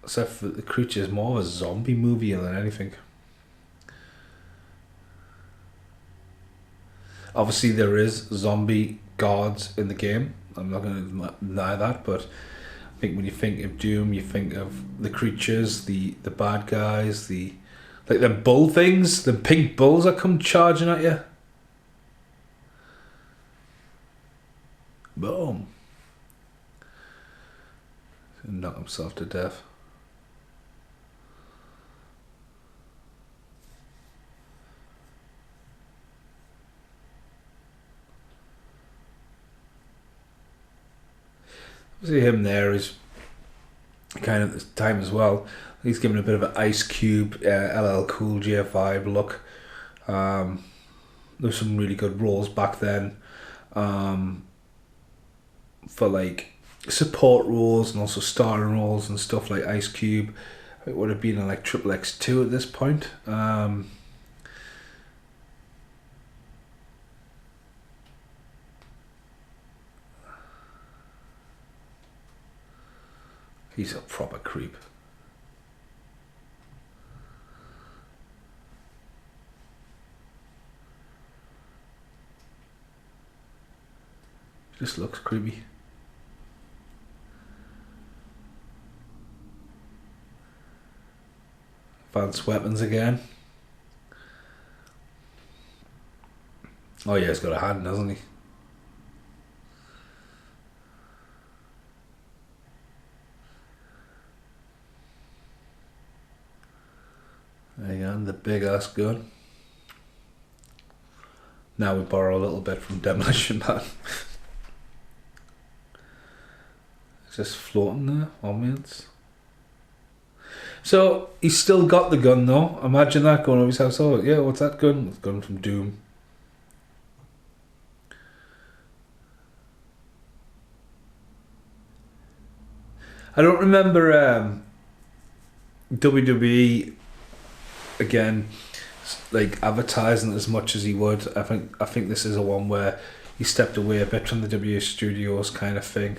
except for the creature, is more of a zombie movie than anything. Obviously, there is zombie guards in the game. I'm not going to deny that, but I think when you think of Doom, you think of the creatures, the bad guys, like the bull things, the pink bulls that come charging at you. Boom. Knock himself to death. See him there is kind of this time as well. He's given a bit of an Ice Cube, LL Cool J vibe look. There's some really good roles back then for like support roles and also starring roles and stuff like Ice Cube. It would have been like Triple X2 at this point. He's a proper creep. Just looks creepy. Advanced weapons again. Oh yeah, he's got a hand, hasn't he? There you go, the big ass gun. Now we borrow a little bit from Demolition Man. It's just floating there, ambience. So he's still got the gun though. Imagine that going over his house. Oh yeah, what's that gun? It's a gun from Doom. I don't remember WWE again like advertising as much as he would. I think this is a one where he stepped away a bit from the W Studios kind of thing.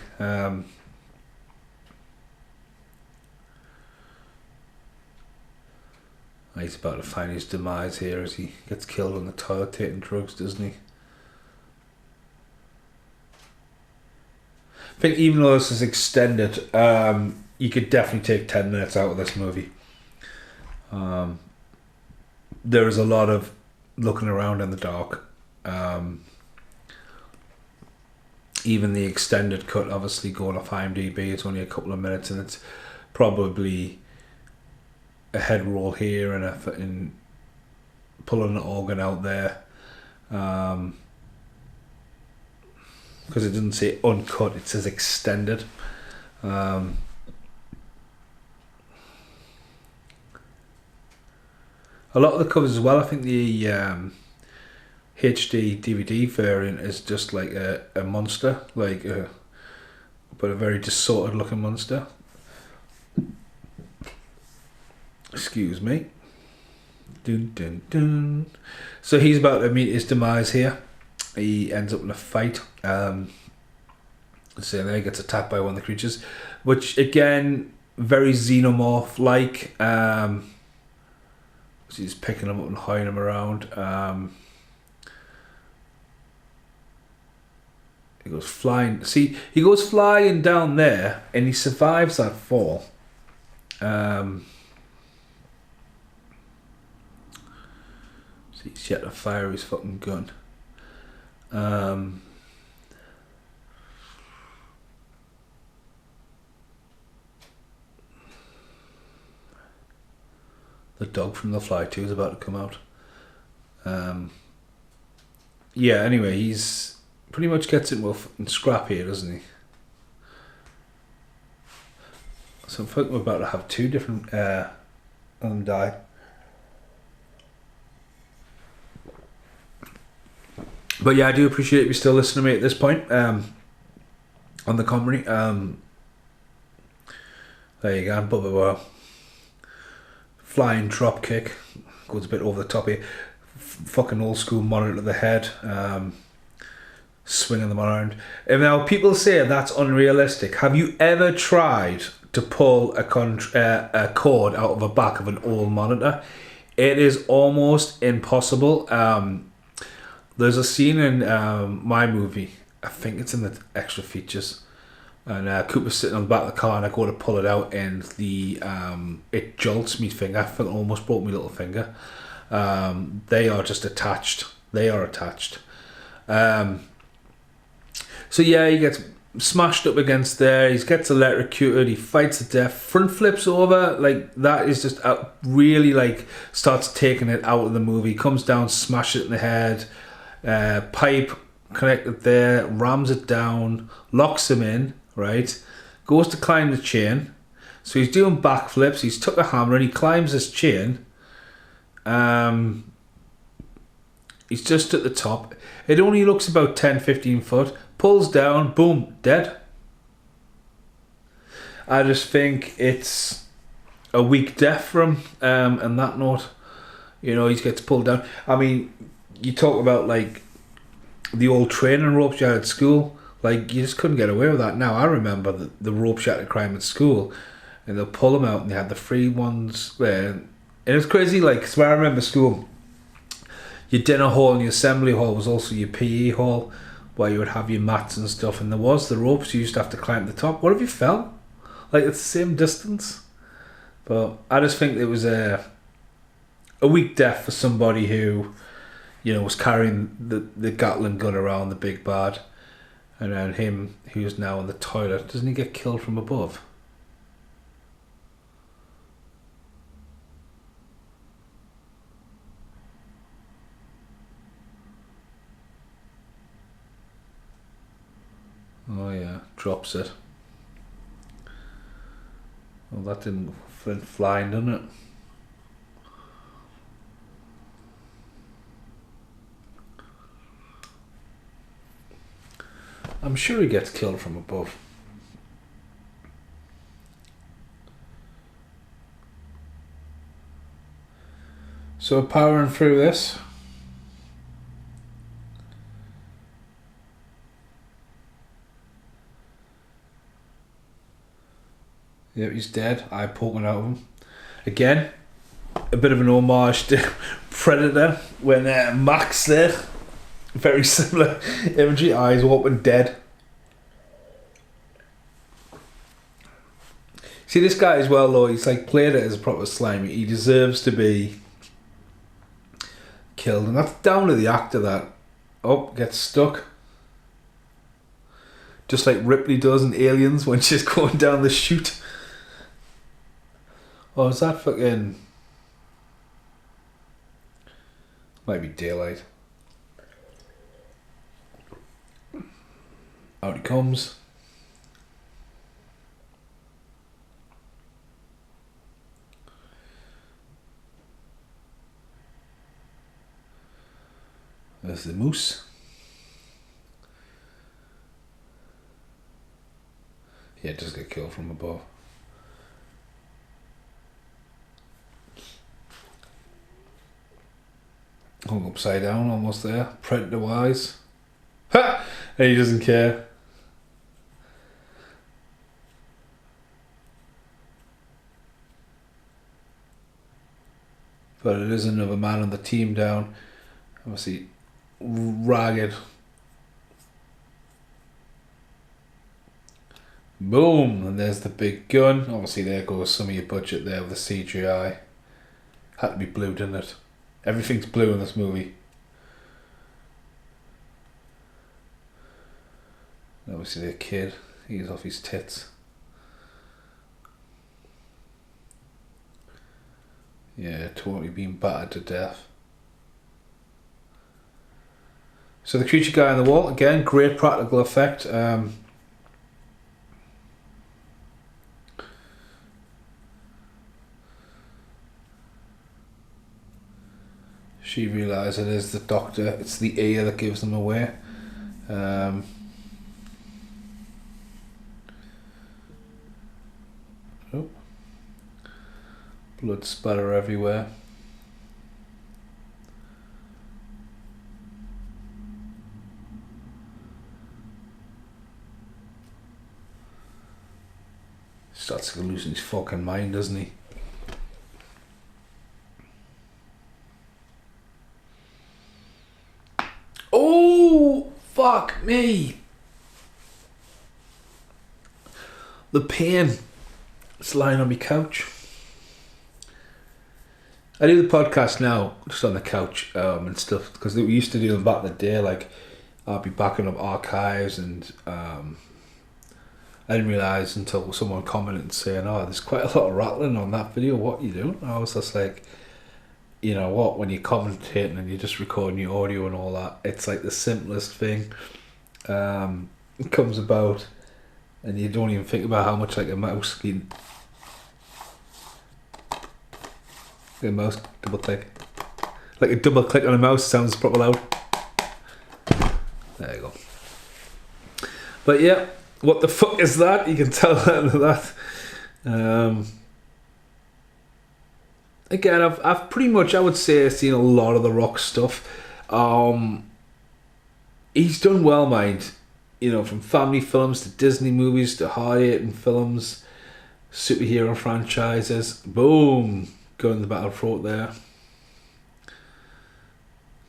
He's about to find his demise here as he gets killed on the toilet taking drugs, doesn't he? I think even though this is extended, you could definitely take 10 minutes out of this movie. There is a lot of looking around in the dark. Even the extended cut, obviously going off IMDb, it's only a couple of minutes, and it's probably a head roll here and in pulling an organ out there. Because it doesn't say uncut, it says extended. A lot of the covers as well, I think the HD DVD variant is just like a monster, like but a very distorted looking monster. Excuse me. Dun, dun, dun. So he's about to meet his demise here. He ends up in a fight. So then he gets attacked by one of the creatures, which again, very xenomorph like. So he's picking him up and hiding him around. He goes flying. See, he goes flying down there, and he survives that fall. So he's yet to fire his fucking gun. The dog from The Fly 2 is about to come out. Yeah, anyway, he's pretty much gets into a fucking scrap here, doesn't he? So I think we're about to have two different of them die. But yeah, I do appreciate you still listening to me at this point on the comedy. There you go, blah, blah, blah. Flying drop kick, goes a bit over the top here. Fucking old school monitor to the head, swinging them around. And now people say that's unrealistic. Have you ever tried to pull a cord out of the back of an old monitor? It is almost impossible. There's a scene in my movie, I think it's in the extra features, and Cooper's sitting on the back of the car and I go to pull it out and it jolts me finger. I felt almost broke my little finger. They are just attached. They are attached. So yeah, he gets smashed up against there. He gets electrocuted. He fights to death. Front flips over. Like, that is just really, like, starts taking it out of the movie. Comes down, smashes it in the head. Pipe connected there. Rams it down. Locks him in. Right. Goes to climb the chain. So he's doing backflips. He's took a hammer and he climbs this chain. He's just at the top. It only looks about 10-15 foot. Pulls down, boom, dead. I just think it's a weak death for him, and that note. You know, he gets pulled down. I mean, you talk about, like, the old training ropes you had at school. Like, you just couldn't get away with that. Now, I remember the ropes you had to climb at school, and they'll pull them out, and they had the free ones there. And it was crazy, like, because when I remember school, your dinner hall and your assembly hall was also your PE hall, where you would have your mats and stuff, and there was the ropes. You used to have to climb the top. What if you fell? Like, it's the same distance. But I just think it was a weak death for somebody who, you know, was carrying the Gatling gun around, the big bad, and then him who's now in the toilet. Doesn't he get killed from above? Oh yeah, drops it. Well, that didn't flying, didn't it? I'm sure he gets killed from above. So powering through this. Yeah, he's dead. Eye poking out of him. Again, a bit of an homage to Predator when Max there. Very similar imagery. Eyes open, dead. See, this guy as well, though, he's like played it as a proper slime. He deserves to be killed, and that's down to the actor that gets stuck. Just like Ripley does in Aliens when she's going down the chute. Oh, is that fucking... Might be daylight. Out he comes. There's the moose. Yeah, just get killed from above. Hung upside down, almost there. Predator wise. Ha! He doesn't care. But it is another man on the team down. Obviously, ragged. Boom! And there's the big gun. Obviously, there goes some of your budget there with the CGI. Had to be blue, didn't it? Everything's blue in this movie. Obviously, the kid. He's off his tits. Yeah, totally being battered to death. So the creature guy on the wall, again, great practical effect. She realises it is the doctor. It's the ear that gives them away. Oh. Blood spatter everywhere. Starts to lose his fucking mind, doesn't he? Oh, fuck me. The pain. It's lying on my couch. I do the podcast now, just on the couch and stuff, because we used to do them back in the day. Like, I'd be backing up archives, and I didn't realise until someone commented and saying, "Oh, there's quite a lot of rattling on that video. What are you doing?" And I was just like, you know what? When you're commentating and you're just recording your audio and all that, it's like the simplest thing. It comes about, and you don't even think about how much like a mouse can. A mouse double click, like a double click on a mouse sounds proper loud. There you go. But yeah, what the fuck is that? You can tell that. Again, I've pretty much, I would say, seen a lot of The Rock stuff. He's done well, mind. You know, from family films to Disney movies to hard-hitting films, superhero franchises. Boom. Going the battle throat there.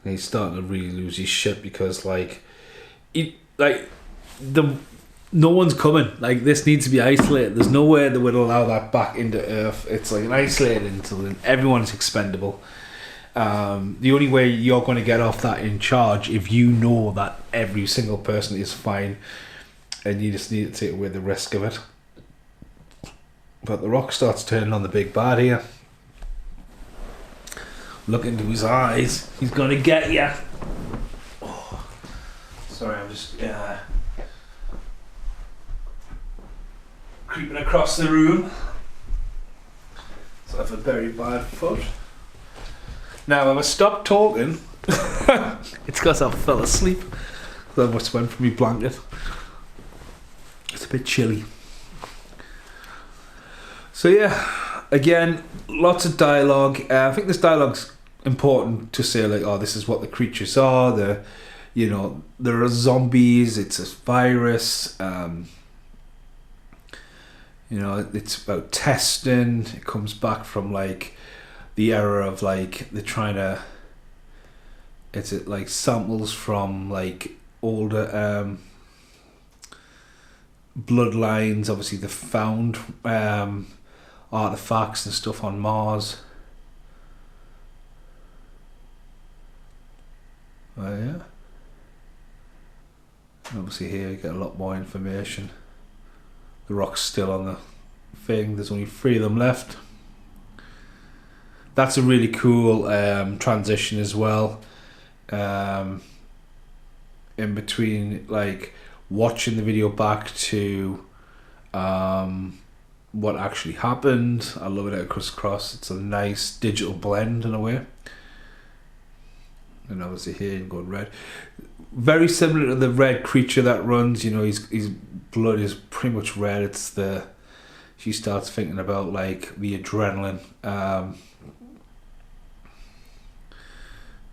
And he's starting to really lose his shit because no one's coming. Like, this needs to be isolated. There's no way they would allow that back into Earth. It's like an isolated incident. Everyone's expendable. The only way you're going to get off that in charge if you know that every single person is fine, and you just need to take away the risk of it. But The Rock starts turning on the big bad here. Look into his eyes. He's gonna get ya. Oh. Sorry, I'm just creeping across the room. So I have a very bad foot. Now, if I stop talking, it's because I fell asleep. I must went for my blanket. It's a bit chilly. So yeah, again, lots of dialogue. I think this dialogue's important to say, like, oh, this is what the creatures are. There are zombies. It's a virus. It's about testing. It comes back from like the era of like they're trying to. It's like samples from like older bloodlines. Obviously, they found artifacts and stuff on Mars. Oh yeah. Obviously here you get a lot more information. The Rock's still on the thing. There's only 3 of them left. That's a really cool transition as well. In between, like, watching the video back to what actually happened. I love it at Criss Cross. It's a nice digital blend in a way. And obviously here you've got red. Very similar to the red creature that runs, you know, his blood is pretty much red. It's the... She starts thinking about, like, the adrenaline.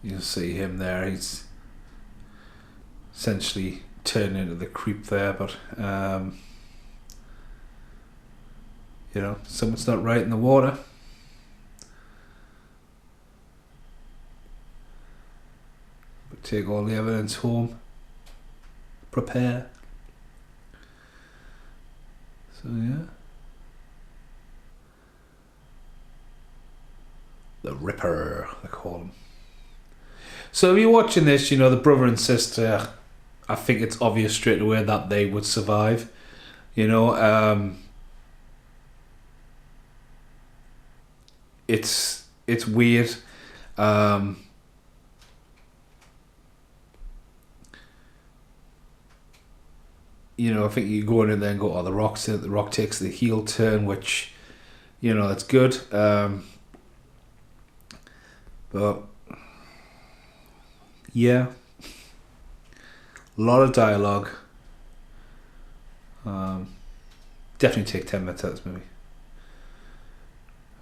You see him there. He's essentially turned into the creep there, but you know, something's not right in the water. But take all the evidence home. Prepare. So yeah. The Ripper, they call him. So if you're watching this, you know, the brother and sister, I think it's obvious straight away that they would survive. You know, it's weird. You know, I think you go in and then go, oh, the Rock's in it. The Rock takes the heel turn, which, you know, that's good. But yeah, a lot of dialogue. Definitely take 10 minutes out of this movie.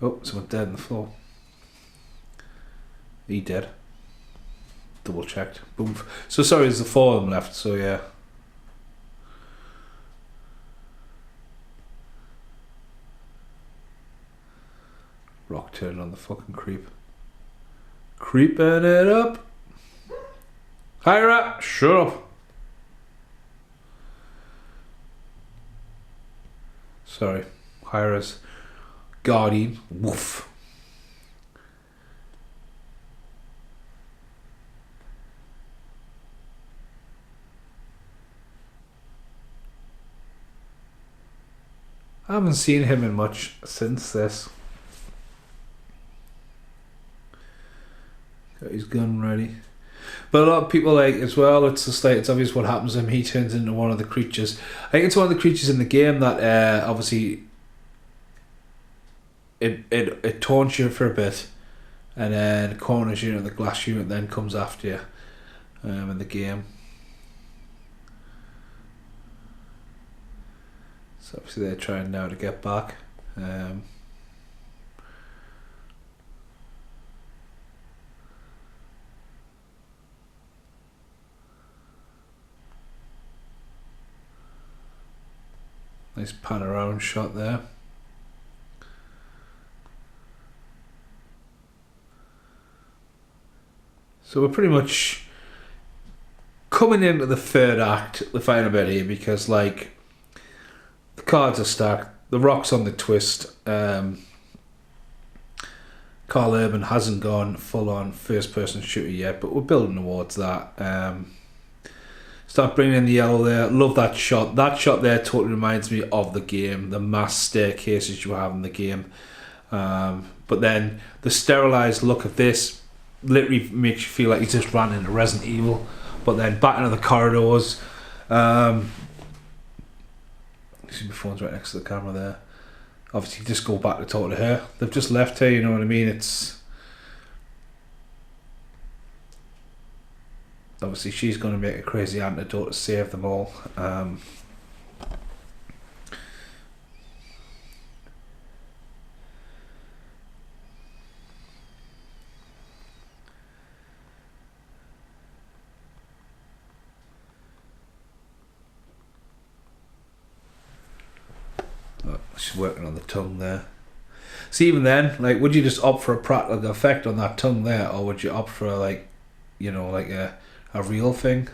Oh, someone dead on the floor. He dead. Double checked. Boom. So sorry, there's the 4 of them left. So yeah. Rock turned on the fucking creep. Creeping it up. Hira, shut up. Sorry. Hira's guardian. Woof. I haven't seen him in much since this. Got his gun ready. But a lot of people like as well, it's just like, it's obvious what happens to him. He turns into one of the creatures. I think it's one of the creatures in the game that obviously it taunts you for a bit and then corners you and the glass unit then comes after you in the game. So obviously they're trying now to get back. Nice pan around shot there. So we're pretty much coming into the third act, the final bit here, because like the cards are stacked, the Rock's on the twist. Karl Urban hasn't gone full on first person shooter yet, but we're building towards that. Start bringing in the yellow there. Love that shot. That shot there totally reminds me of the game, the mass staircases you have in the game. But then the sterilized look of this literally makes you feel like you just ran into Resident Evil. But then back into the corridors. See, my phone's right next to the camera there. Obviously, just go back to talk to her. They've just left her, you know what I mean? It's... Obviously, she's going to make a crazy antidote to save them all. Oh, she's working on the tongue there. See, even then, like, would you just opt for a practical effect on that tongue there, or would you opt for a, like, you know, like a real thing?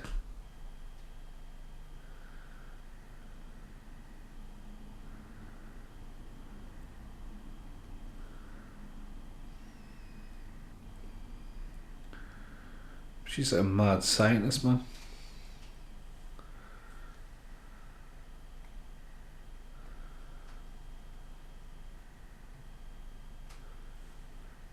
She's a mad scientist, man.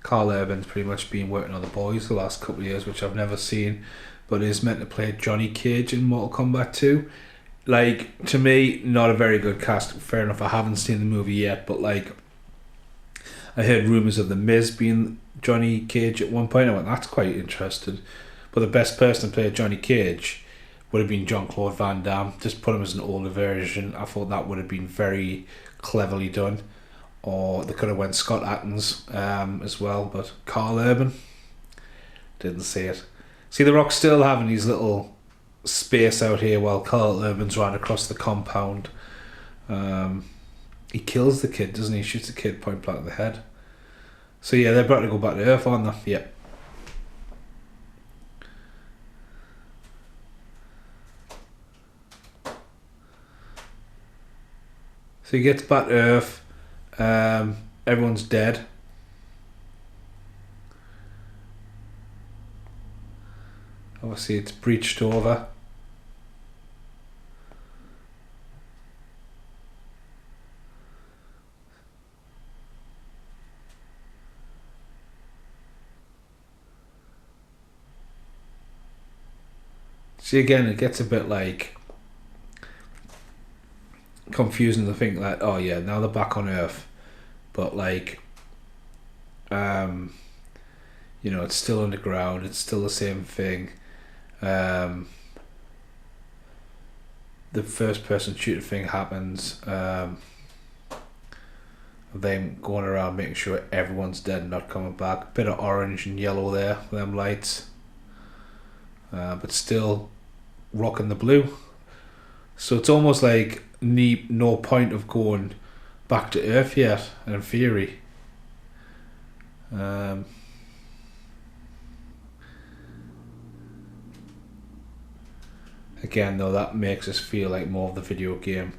Karl Urban's pretty much been working on the boys the last couple of years, which I've never seen, but is meant to play Johnny Cage in Mortal Kombat 2. Like, to me, not a very good cast. Fair enough, I haven't seen the movie yet, but like, I heard rumours of The Miz being Johnny Cage at one point. I went, that's quite interesting. But the best person to play Johnny Cage would have been Jean-Claude Van Damme. Just put him as an older version. I thought that would have been very cleverly done. Or they could have went Scott Adkins as well, but Carl Urban, didn't see it. See, The Rock's still having his little space out here while Carl Urban's right across the compound. He kills the kid, doesn't he? Shoots the kid point blank in the head. So yeah, they're about to go back to Earth, aren't they? Yep. So he gets back to Earth. Everyone's dead. Obviously, it's breached over. See, again, it gets a bit like confusing to think that, oh yeah, now they're back on Earth, but like, you know, it's still underground, it's still the same thing. The first person shooter thing happens, them going around making sure everyone's dead and not coming back. Bit of orange and yellow there, them lights, but still rocking the blue. So it's almost like no point of going back to Earth yet, in theory. Again, though, that makes us feel like more of the video game.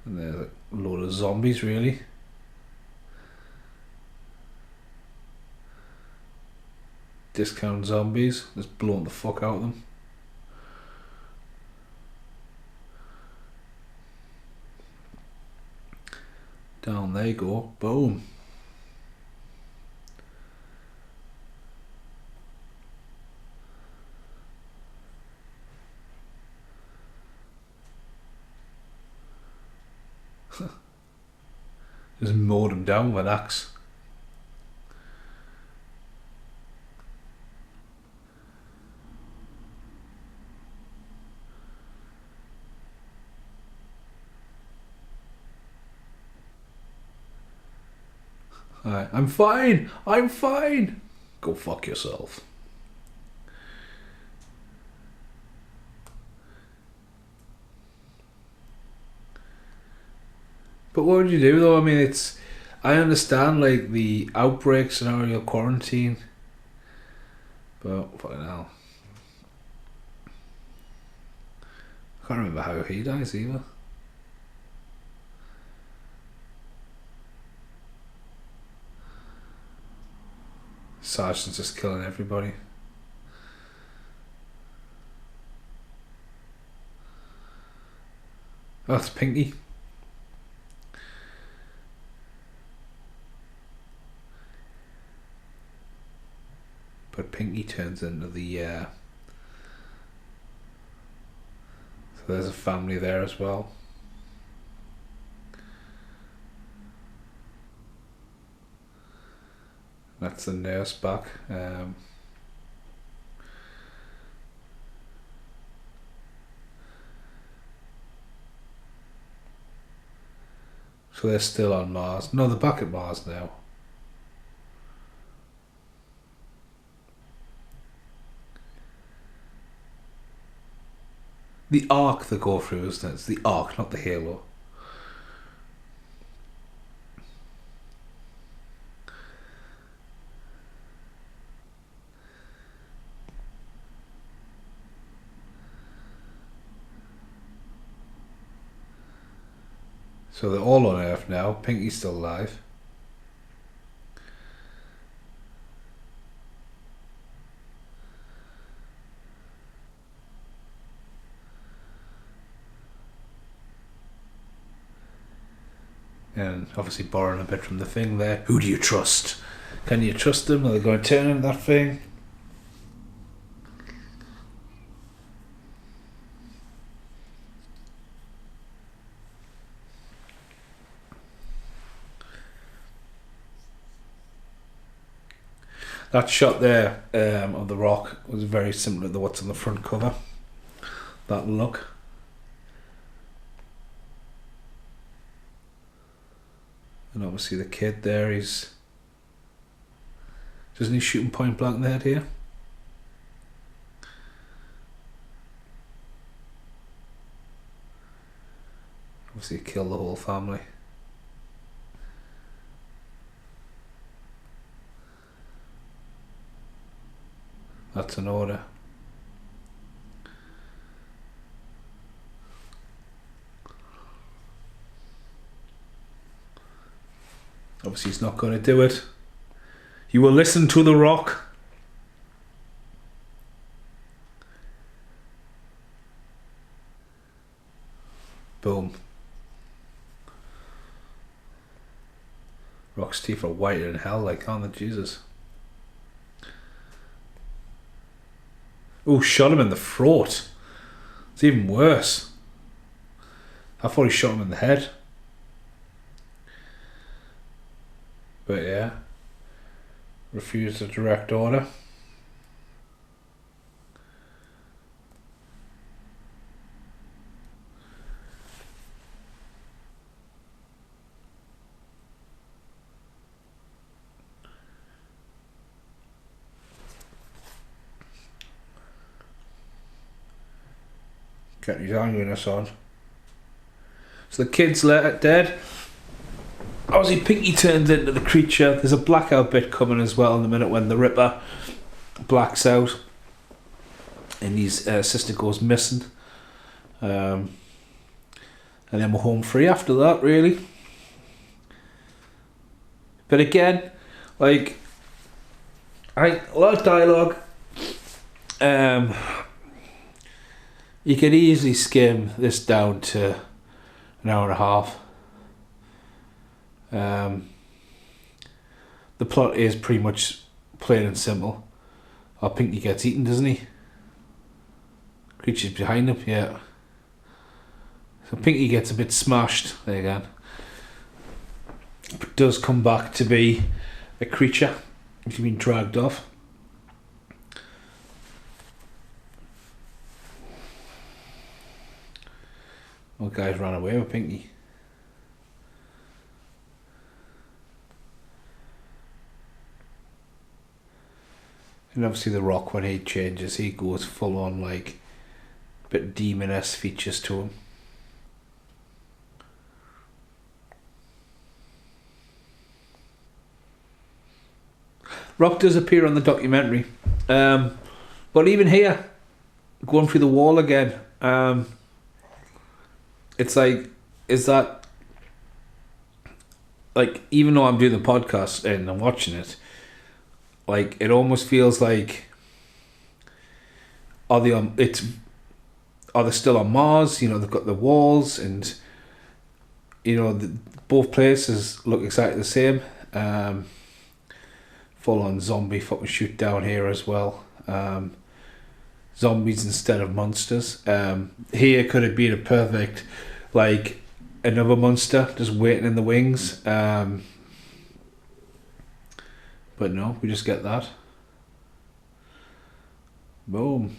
And there's a load of zombies, really. Discount zombies, just blowing the fuck out of them. Down they go, boom. Just mowed them down with an axe. I'm fine. I'm fine. Go fuck yourself. But what would you do though? I mean, I understand like the outbreak scenario, quarantine, but fucking hell, I can't remember how he dies either. Sergeant's just killing everybody. Oh, it's Pinky. But Pinky turns into the so there's a family there as well. That's the nurse back. So they're still on Mars. No, they're back at Mars now. The arc they go through, isn't it? It's the arc, not the halo. So they're all on Earth now. Pinky's still alive. And obviously borrowing a bit from the thing there. Who do you trust? Can you trust them? Are they going to turn into that thing? That shot there of the Rock was very similar to what's on the front cover. That look. And obviously the kid there, doesn't he shoot him point blank in the head here? Obviously kill the whole family. That's an order. Obviously he's not going to do it. You will listen to the Rock. Boom. Rock's teeth are whiter than hell, like, aren't they? Jesus. Oh, shot him in the throat. It's even worse. I thought he shot him in the head. But yeah. Refused a direct order. Getting his angriness on. So the kid's dead. Obviously Pinky turns into the creature. There's a blackout bit coming as well in a minute when the Ripper blacks out and his sister goes missing. And then we're home free after that, really. But again, like, a lot of dialogue. You could easily skim this down to an hour and a half. The plot is pretty much plain and simple. Pinky gets eaten, doesn't he? Creature's behind him, yeah. So Pinky gets a bit smashed there again. But does come back to be a creature. He's been dragged off. Well, guys ran away with Pinky. And obviously the Rock, when he changes, he goes full on, like, a bit demon-esque features to him. Rock does appear on the documentary. But even here, going through the wall again, it's like, is that, like, even though I'm doing the podcast and I'm watching it, like, it almost feels like, are they still on Mars? You know, they've got the walls, and, you know, both places look exactly the same. Full on zombie fucking shoot down here as well. Zombies instead of monsters. Here could have been a perfect, like, another monster just waiting in the wings. But no, we just get that. Boom.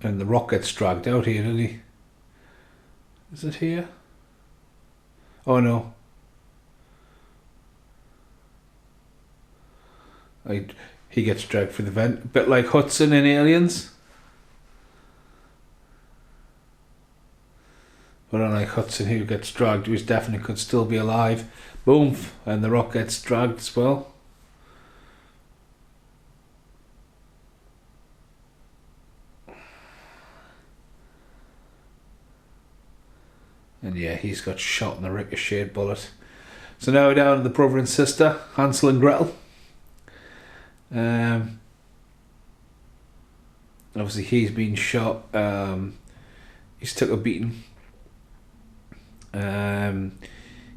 And the Rock gets dragged out here, doesn't he? Is it here? Oh no. He gets dragged through the vent. A bit like Hudson in Aliens. But unlike Hudson, who gets dragged, who definitely could still be alive. Boom. And the Rock gets dragged as well. And yeah, he's got shot in the ricocheted bullet. So now we're down to the brother and sister, Hansel and Gretel. Obviously he's been shot. He's took a beating.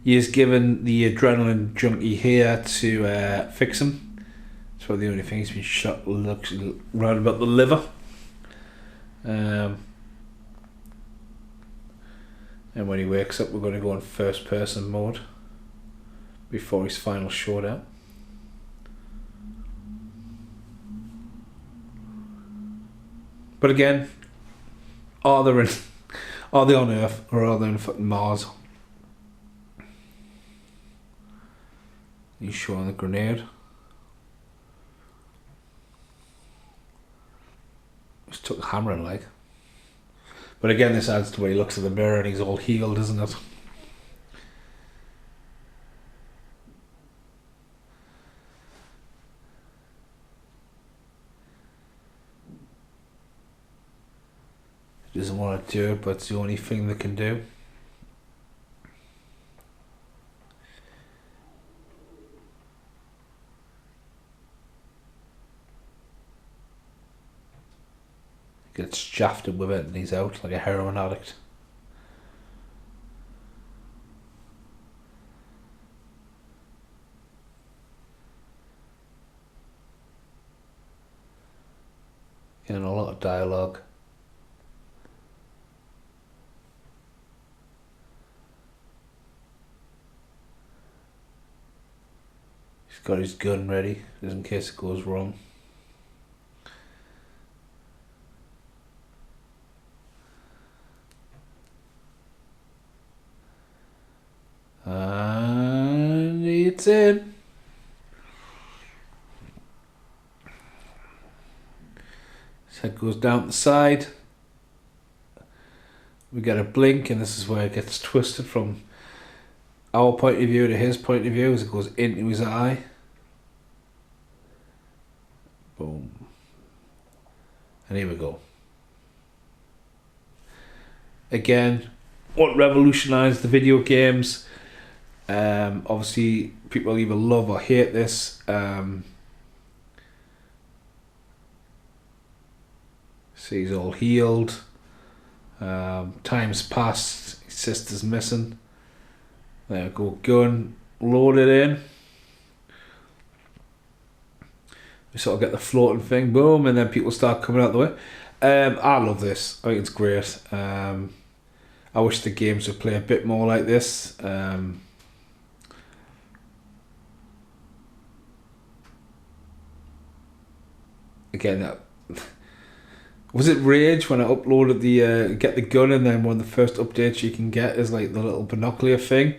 He is given the adrenaline junkie here to fix him. That's probably the only thing. He's been shot, looks round about the liver. And when he wakes up, we're going to go in first person mode before his final showdown. But again, are they on Earth or are they on fucking Mars? He's showing the grenade. Just took hammering like. But again, this adds to where he looks at the mirror and he's all healed, isn't it? He doesn't want to do it, but it's the only thing they can do. Gets shafted with it and he's out like a heroin addict. Getting a lot of dialogue. He's got his gun ready just in case it goes wrong. And it's in. His head goes down the side. We get a blink, and this is where it gets twisted from our point of view to his point of view as it goes into his eye. Boom. And here we go. Again, what revolutionised the video games. Obviously, people either love or hate this. See, he's all healed. Time's passed. His sister's missing. There we go. Gun loaded in. We sort of get the floating thing. Boom, and then people start coming out the way. I love this. I think it's great. I wish the games would play a bit more like this. Again, that was it Rage when I uploaded the get the gun, and then one of the first updates you can get is like the little binocular thing,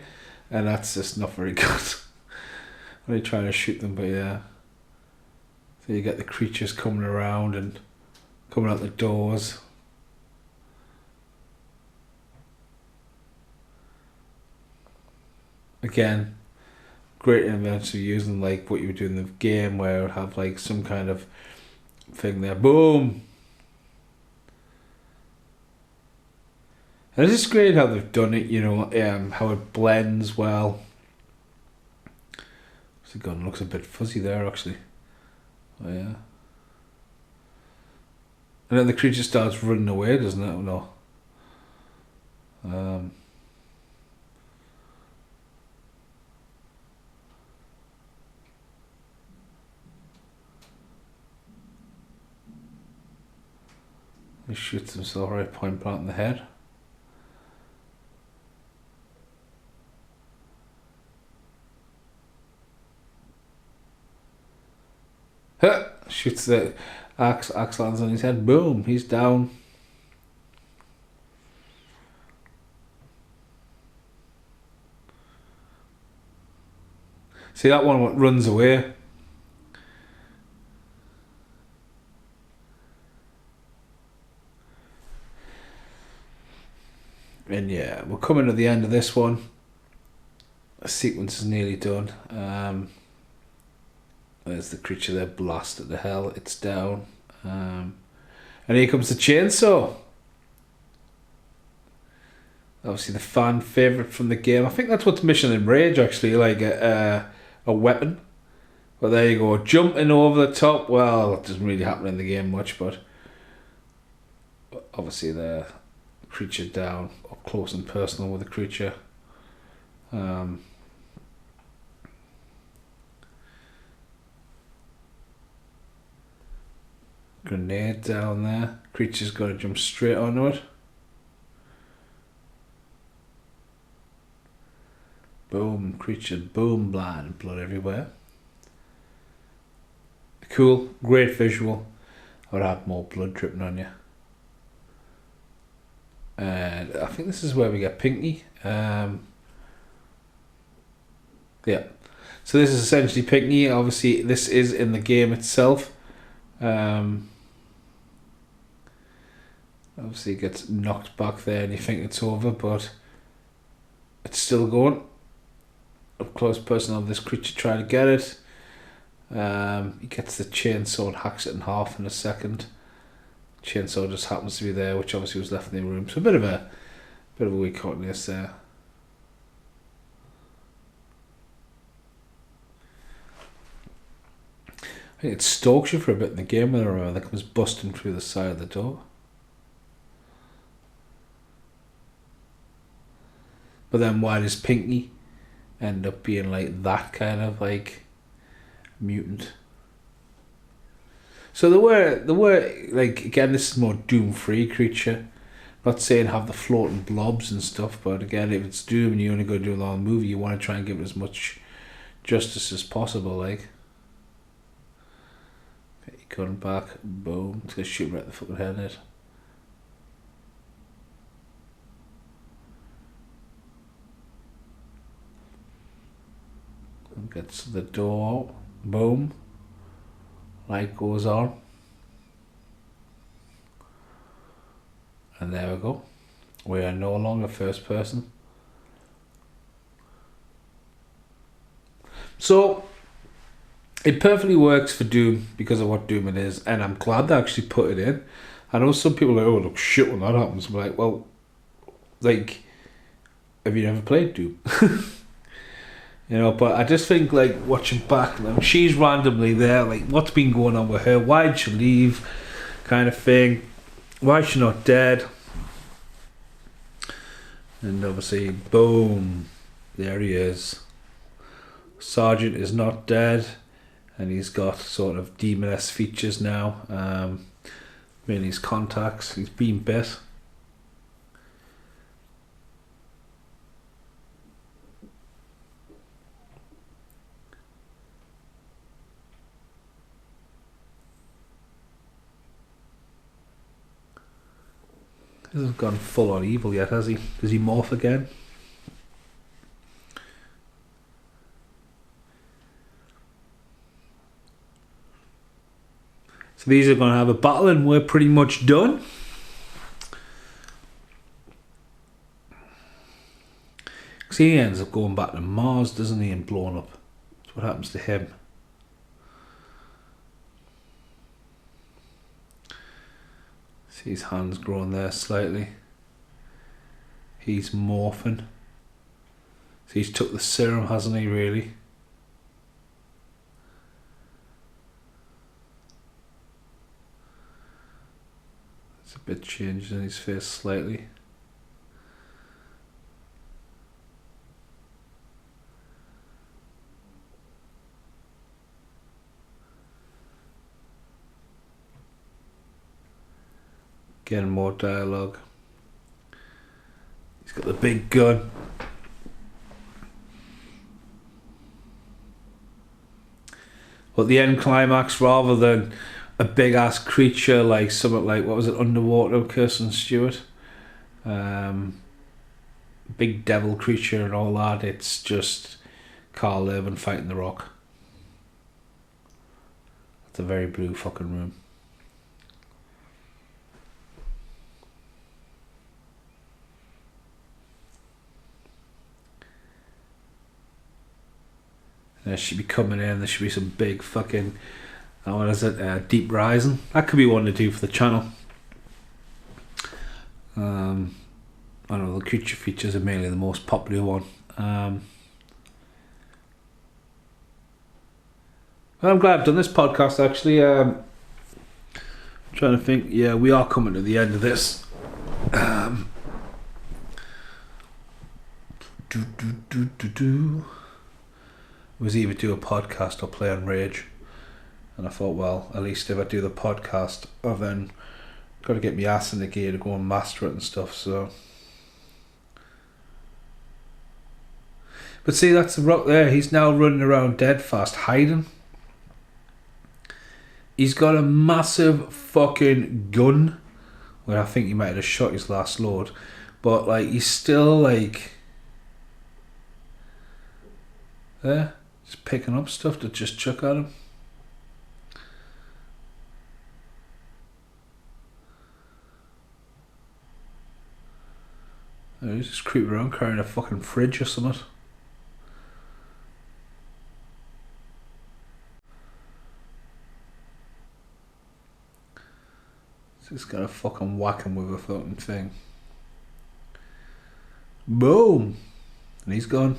and that's just not very good. When you're trying to shoot them, but yeah. So you get the creatures coming around and coming out the doors. Again, great invention using like what you would do in the game where it would have like some kind of thing there. Boom! And it's just great how they've done it, you know, how it blends well. The gun looks a bit fuzzy there actually. Oh yeah. And then the creature starts running away, doesn't it? No. He shoots himself right point blank in the head. Huh! Shoots the axe lands on his head. Boom! He's down. See that one runs away. And yeah, we're coming to the end of this one. The sequence is nearly done. There's the creature there, blasted to hell. It's down. And here comes the chainsaw. Obviously the fan favourite from the game. I think that's what's missing in Rage actually, like a weapon. But there you go, jumping over the top. Well, it doesn't really happen in the game much, but obviously the creature down, up close and personal with the creature. Grenade down there. Creature's got to jump straight onto it. Boom, creature, boom, blind, blood everywhere. Cool, great visual. I would have more blood dripping on you. And I think this is where we get Pinky. Yeah. So this is essentially Pinky. Obviously, this is in the game itself. Obviously, it gets knocked back there and you think it's over, but it's still going. Up close person of this creature trying to get it. He gets the chainsaw and hacks it in half in a second. Chainsaw just happens to be there, which obviously was left in the room. So a bit of a weak hotness there. I think it stalks you for a bit in the game, and I remember that comes busting through the side of the door. But then why does Pinky end up being like that kind of like mutant? So there were like, again, this is more Doom-free creature. Not saying have the floating blobs and stuff, but again, if it's Doom and you only go do a long movie, you want to try and give it as much justice as possible, like. Okay, going back, boom, it's gonna shoot right at the fucking head in it. Gets to the door, boom, light goes on, and there we go. We are no longer first person. So it perfectly works for Doom because of what Doom it is, and I'm glad they actually put it in. I know some people are like, oh, it looks shit when that happens. I'm like, well, like, have you never played Doom? You know, but I just think, like, watching back, like, she's randomly there, like, what's been going on with her? Why did she leave? Kind of thing. Why is she not dead? And obviously, boom, there he is. Sergeant is not dead, and he's got sort of demon-esque features now. Mainly his contacts. He's been bit. He hasn't gone full on evil yet, has he? Does he morph again? So these are going to have a battle and we're pretty much done. Because he ends up going back to Mars, doesn't he, and blowing up. That's what happens to him. See his hands growing there slightly. He's morphing. So he's took the serum, hasn't he, really? It's a bit changed in his face slightly. Getting more dialogue. He's got the big gun. But the end climax, rather than a big ass creature like something like, what was it, Underwater, Kirsten Stewart, big devil creature and all that, it's just Karl Urban fighting the Rock. It's a very blue fucking room. There should be coming in, there should be some big fucking, what is it, Deep Rising. That could be one to do for the channel. I don't know, the creature features are mainly the most popular one. Well, I'm glad I've done this podcast actually. I'm trying to think, yeah, we are coming to the end of this. Was either do a podcast or play on Rage, and I thought, well, at least if I do the podcast, I've then got to get my ass in the gear to go and master it and stuff. So, but see, that's the Rock there. He's now running around dead fast, hiding. He's got a massive fucking gun when I think he might have shot his last load. But like he's still like there, just picking up stuff to just chuck at him. He's just creeping around carrying a fucking fridge or something. Just gotta fucking whack him with a fucking thing. Boom! And he's gone.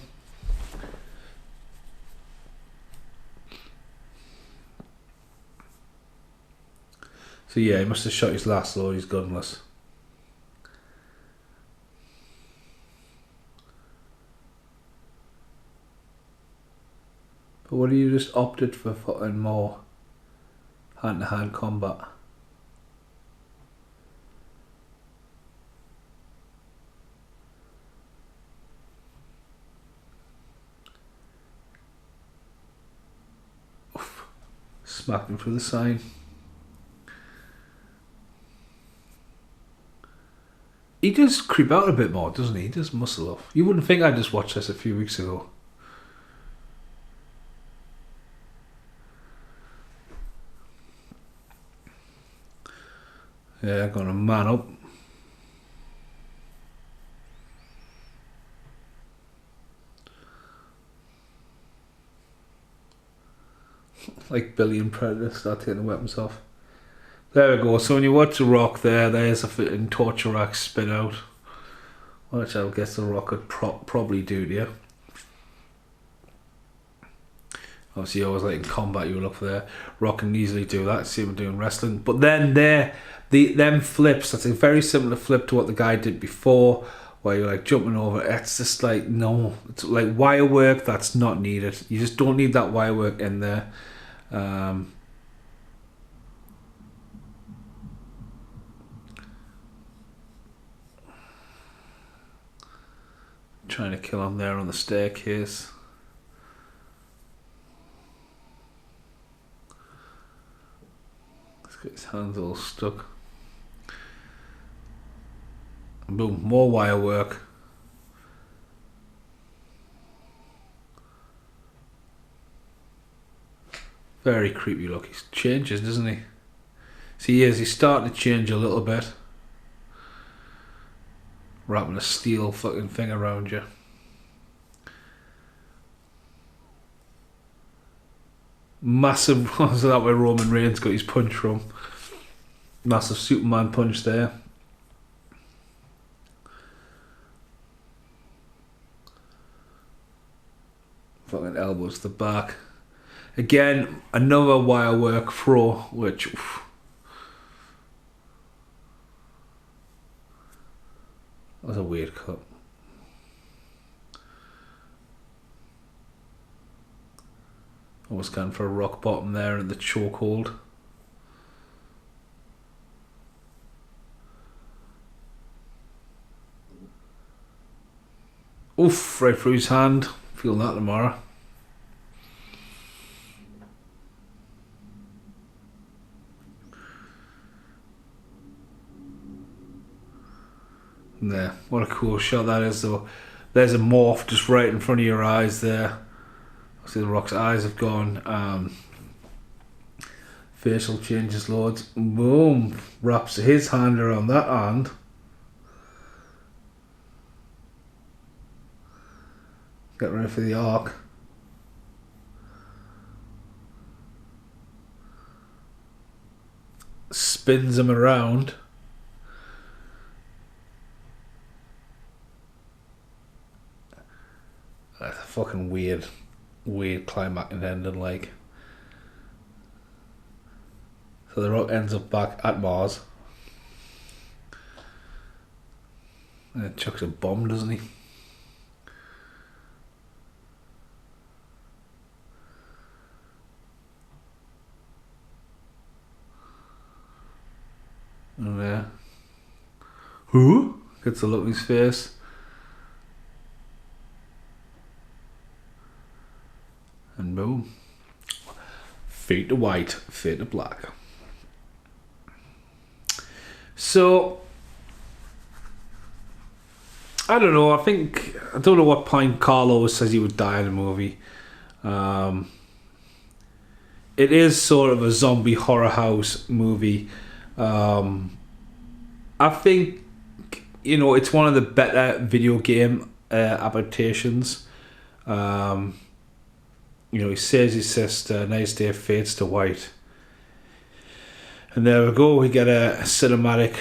So yeah, he must have shot his last load, he's gunless. But what do you just opted for fucking more hand-to-hand combat? Oof. Smacked him through the sign. He does creep out a bit more, doesn't he? He does muscle up. You wouldn't think I just watched this a few weeks ago. Yeah, gonna man up. Like Billy and Predator, start taking the weapons off. There we go. So when you watch The Rock there's a fitting torture rack spin out. Which I guess The Rock could probably do to you. Obviously, always like in combat, you look for there. Rock can easily do that. See him doing wrestling. But then them flips, that's a very similar flip to what the guy did before, where you're like jumping over. It's just like, no. It's like wire work that's not needed. You just don't need that wire work in there. Trying to kill him there on the staircase. He's got his hands all stuck. Boom, more wire work. Very creepy look. He changes, doesn't he? See, he's starting to change a little bit. Wrapping a steel fucking thing around you. Massive. So that where Roman Reigns got his punch from. Massive Superman punch there. Fucking elbows to the back. Again, another wire work throw, which. Oof, that was a weird cut. Almost going for a rock bottom there in the chokehold. Oof, right through his hand. Feel that tomorrow. There, what a cool shot that is though. There's a morph just right in front of your eyes there. See the Rock's eyes have gone. Facial changes loads. Boom. Wraps his hand around that hand. Get ready for the arc. Spins him around. That's a fucking weird climactic ending, like. So the Rock ends up back at Mars. And chucks a bomb, doesn't he? And who? Gets a look in his face. And boom. Fade to white, fade to black. So I don't know. I don't know what point Carlo says he would die in the movie. It is sort of a zombie horror house movie. I think, it's one of the better video game adaptations. He saves his sister, nice day fades to white. And there we go, we get a cinematic,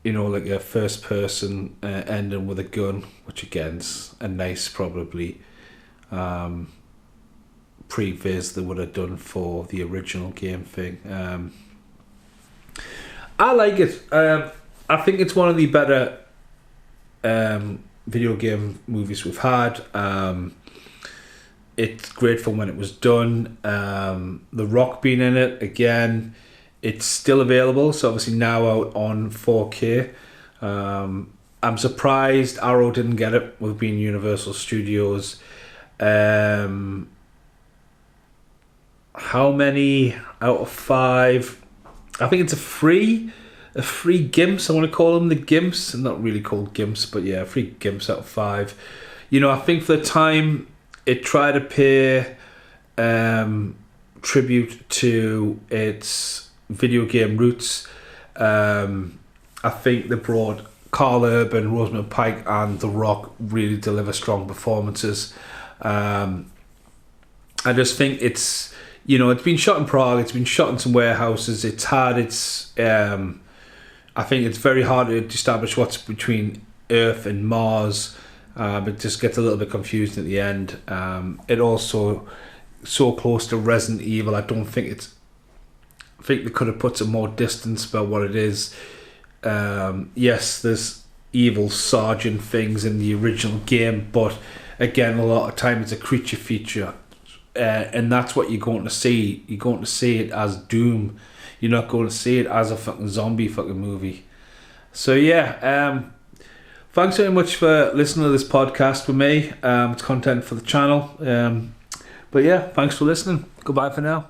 like a first person ending with a gun, which again's a nice, probably, previs they would have done for the original game thing. I like it. I think it's one of the better video game movies we've had. It's great for when it was done. The Rock being in it again. It's still available, so obviously now out on 4K. I'm surprised Arrow didn't get it with being Universal Studios. How many out of 5? I think it's a free Gimps. I want to call them the Gimps. They're not really called Gimps, but yeah, 3 Gimps out of 5. I think for the time it tried to pay tribute to its video game roots. I think they brought Carl Urban, Rosamund Pike, and The Rock really deliver strong performances. I just think it's been shot in Prague, it's been shot in some warehouses. It's hard. I think it's very hard to establish what's between Earth and Mars. It just gets a little bit confused at the end. It also so close to Resident Evil. I think they could have put some more distance about what it is. Yes, there's evil sergeant things in the original game, but again, a lot of time it's a creature feature. And that's what you're going to see. You're going to see it as Doom. You're not going to see it as a fucking zombie fucking movie. So yeah, thanks very much for listening to this podcast with me. It's content for the channel. But yeah, thanks for listening. Goodbye for now.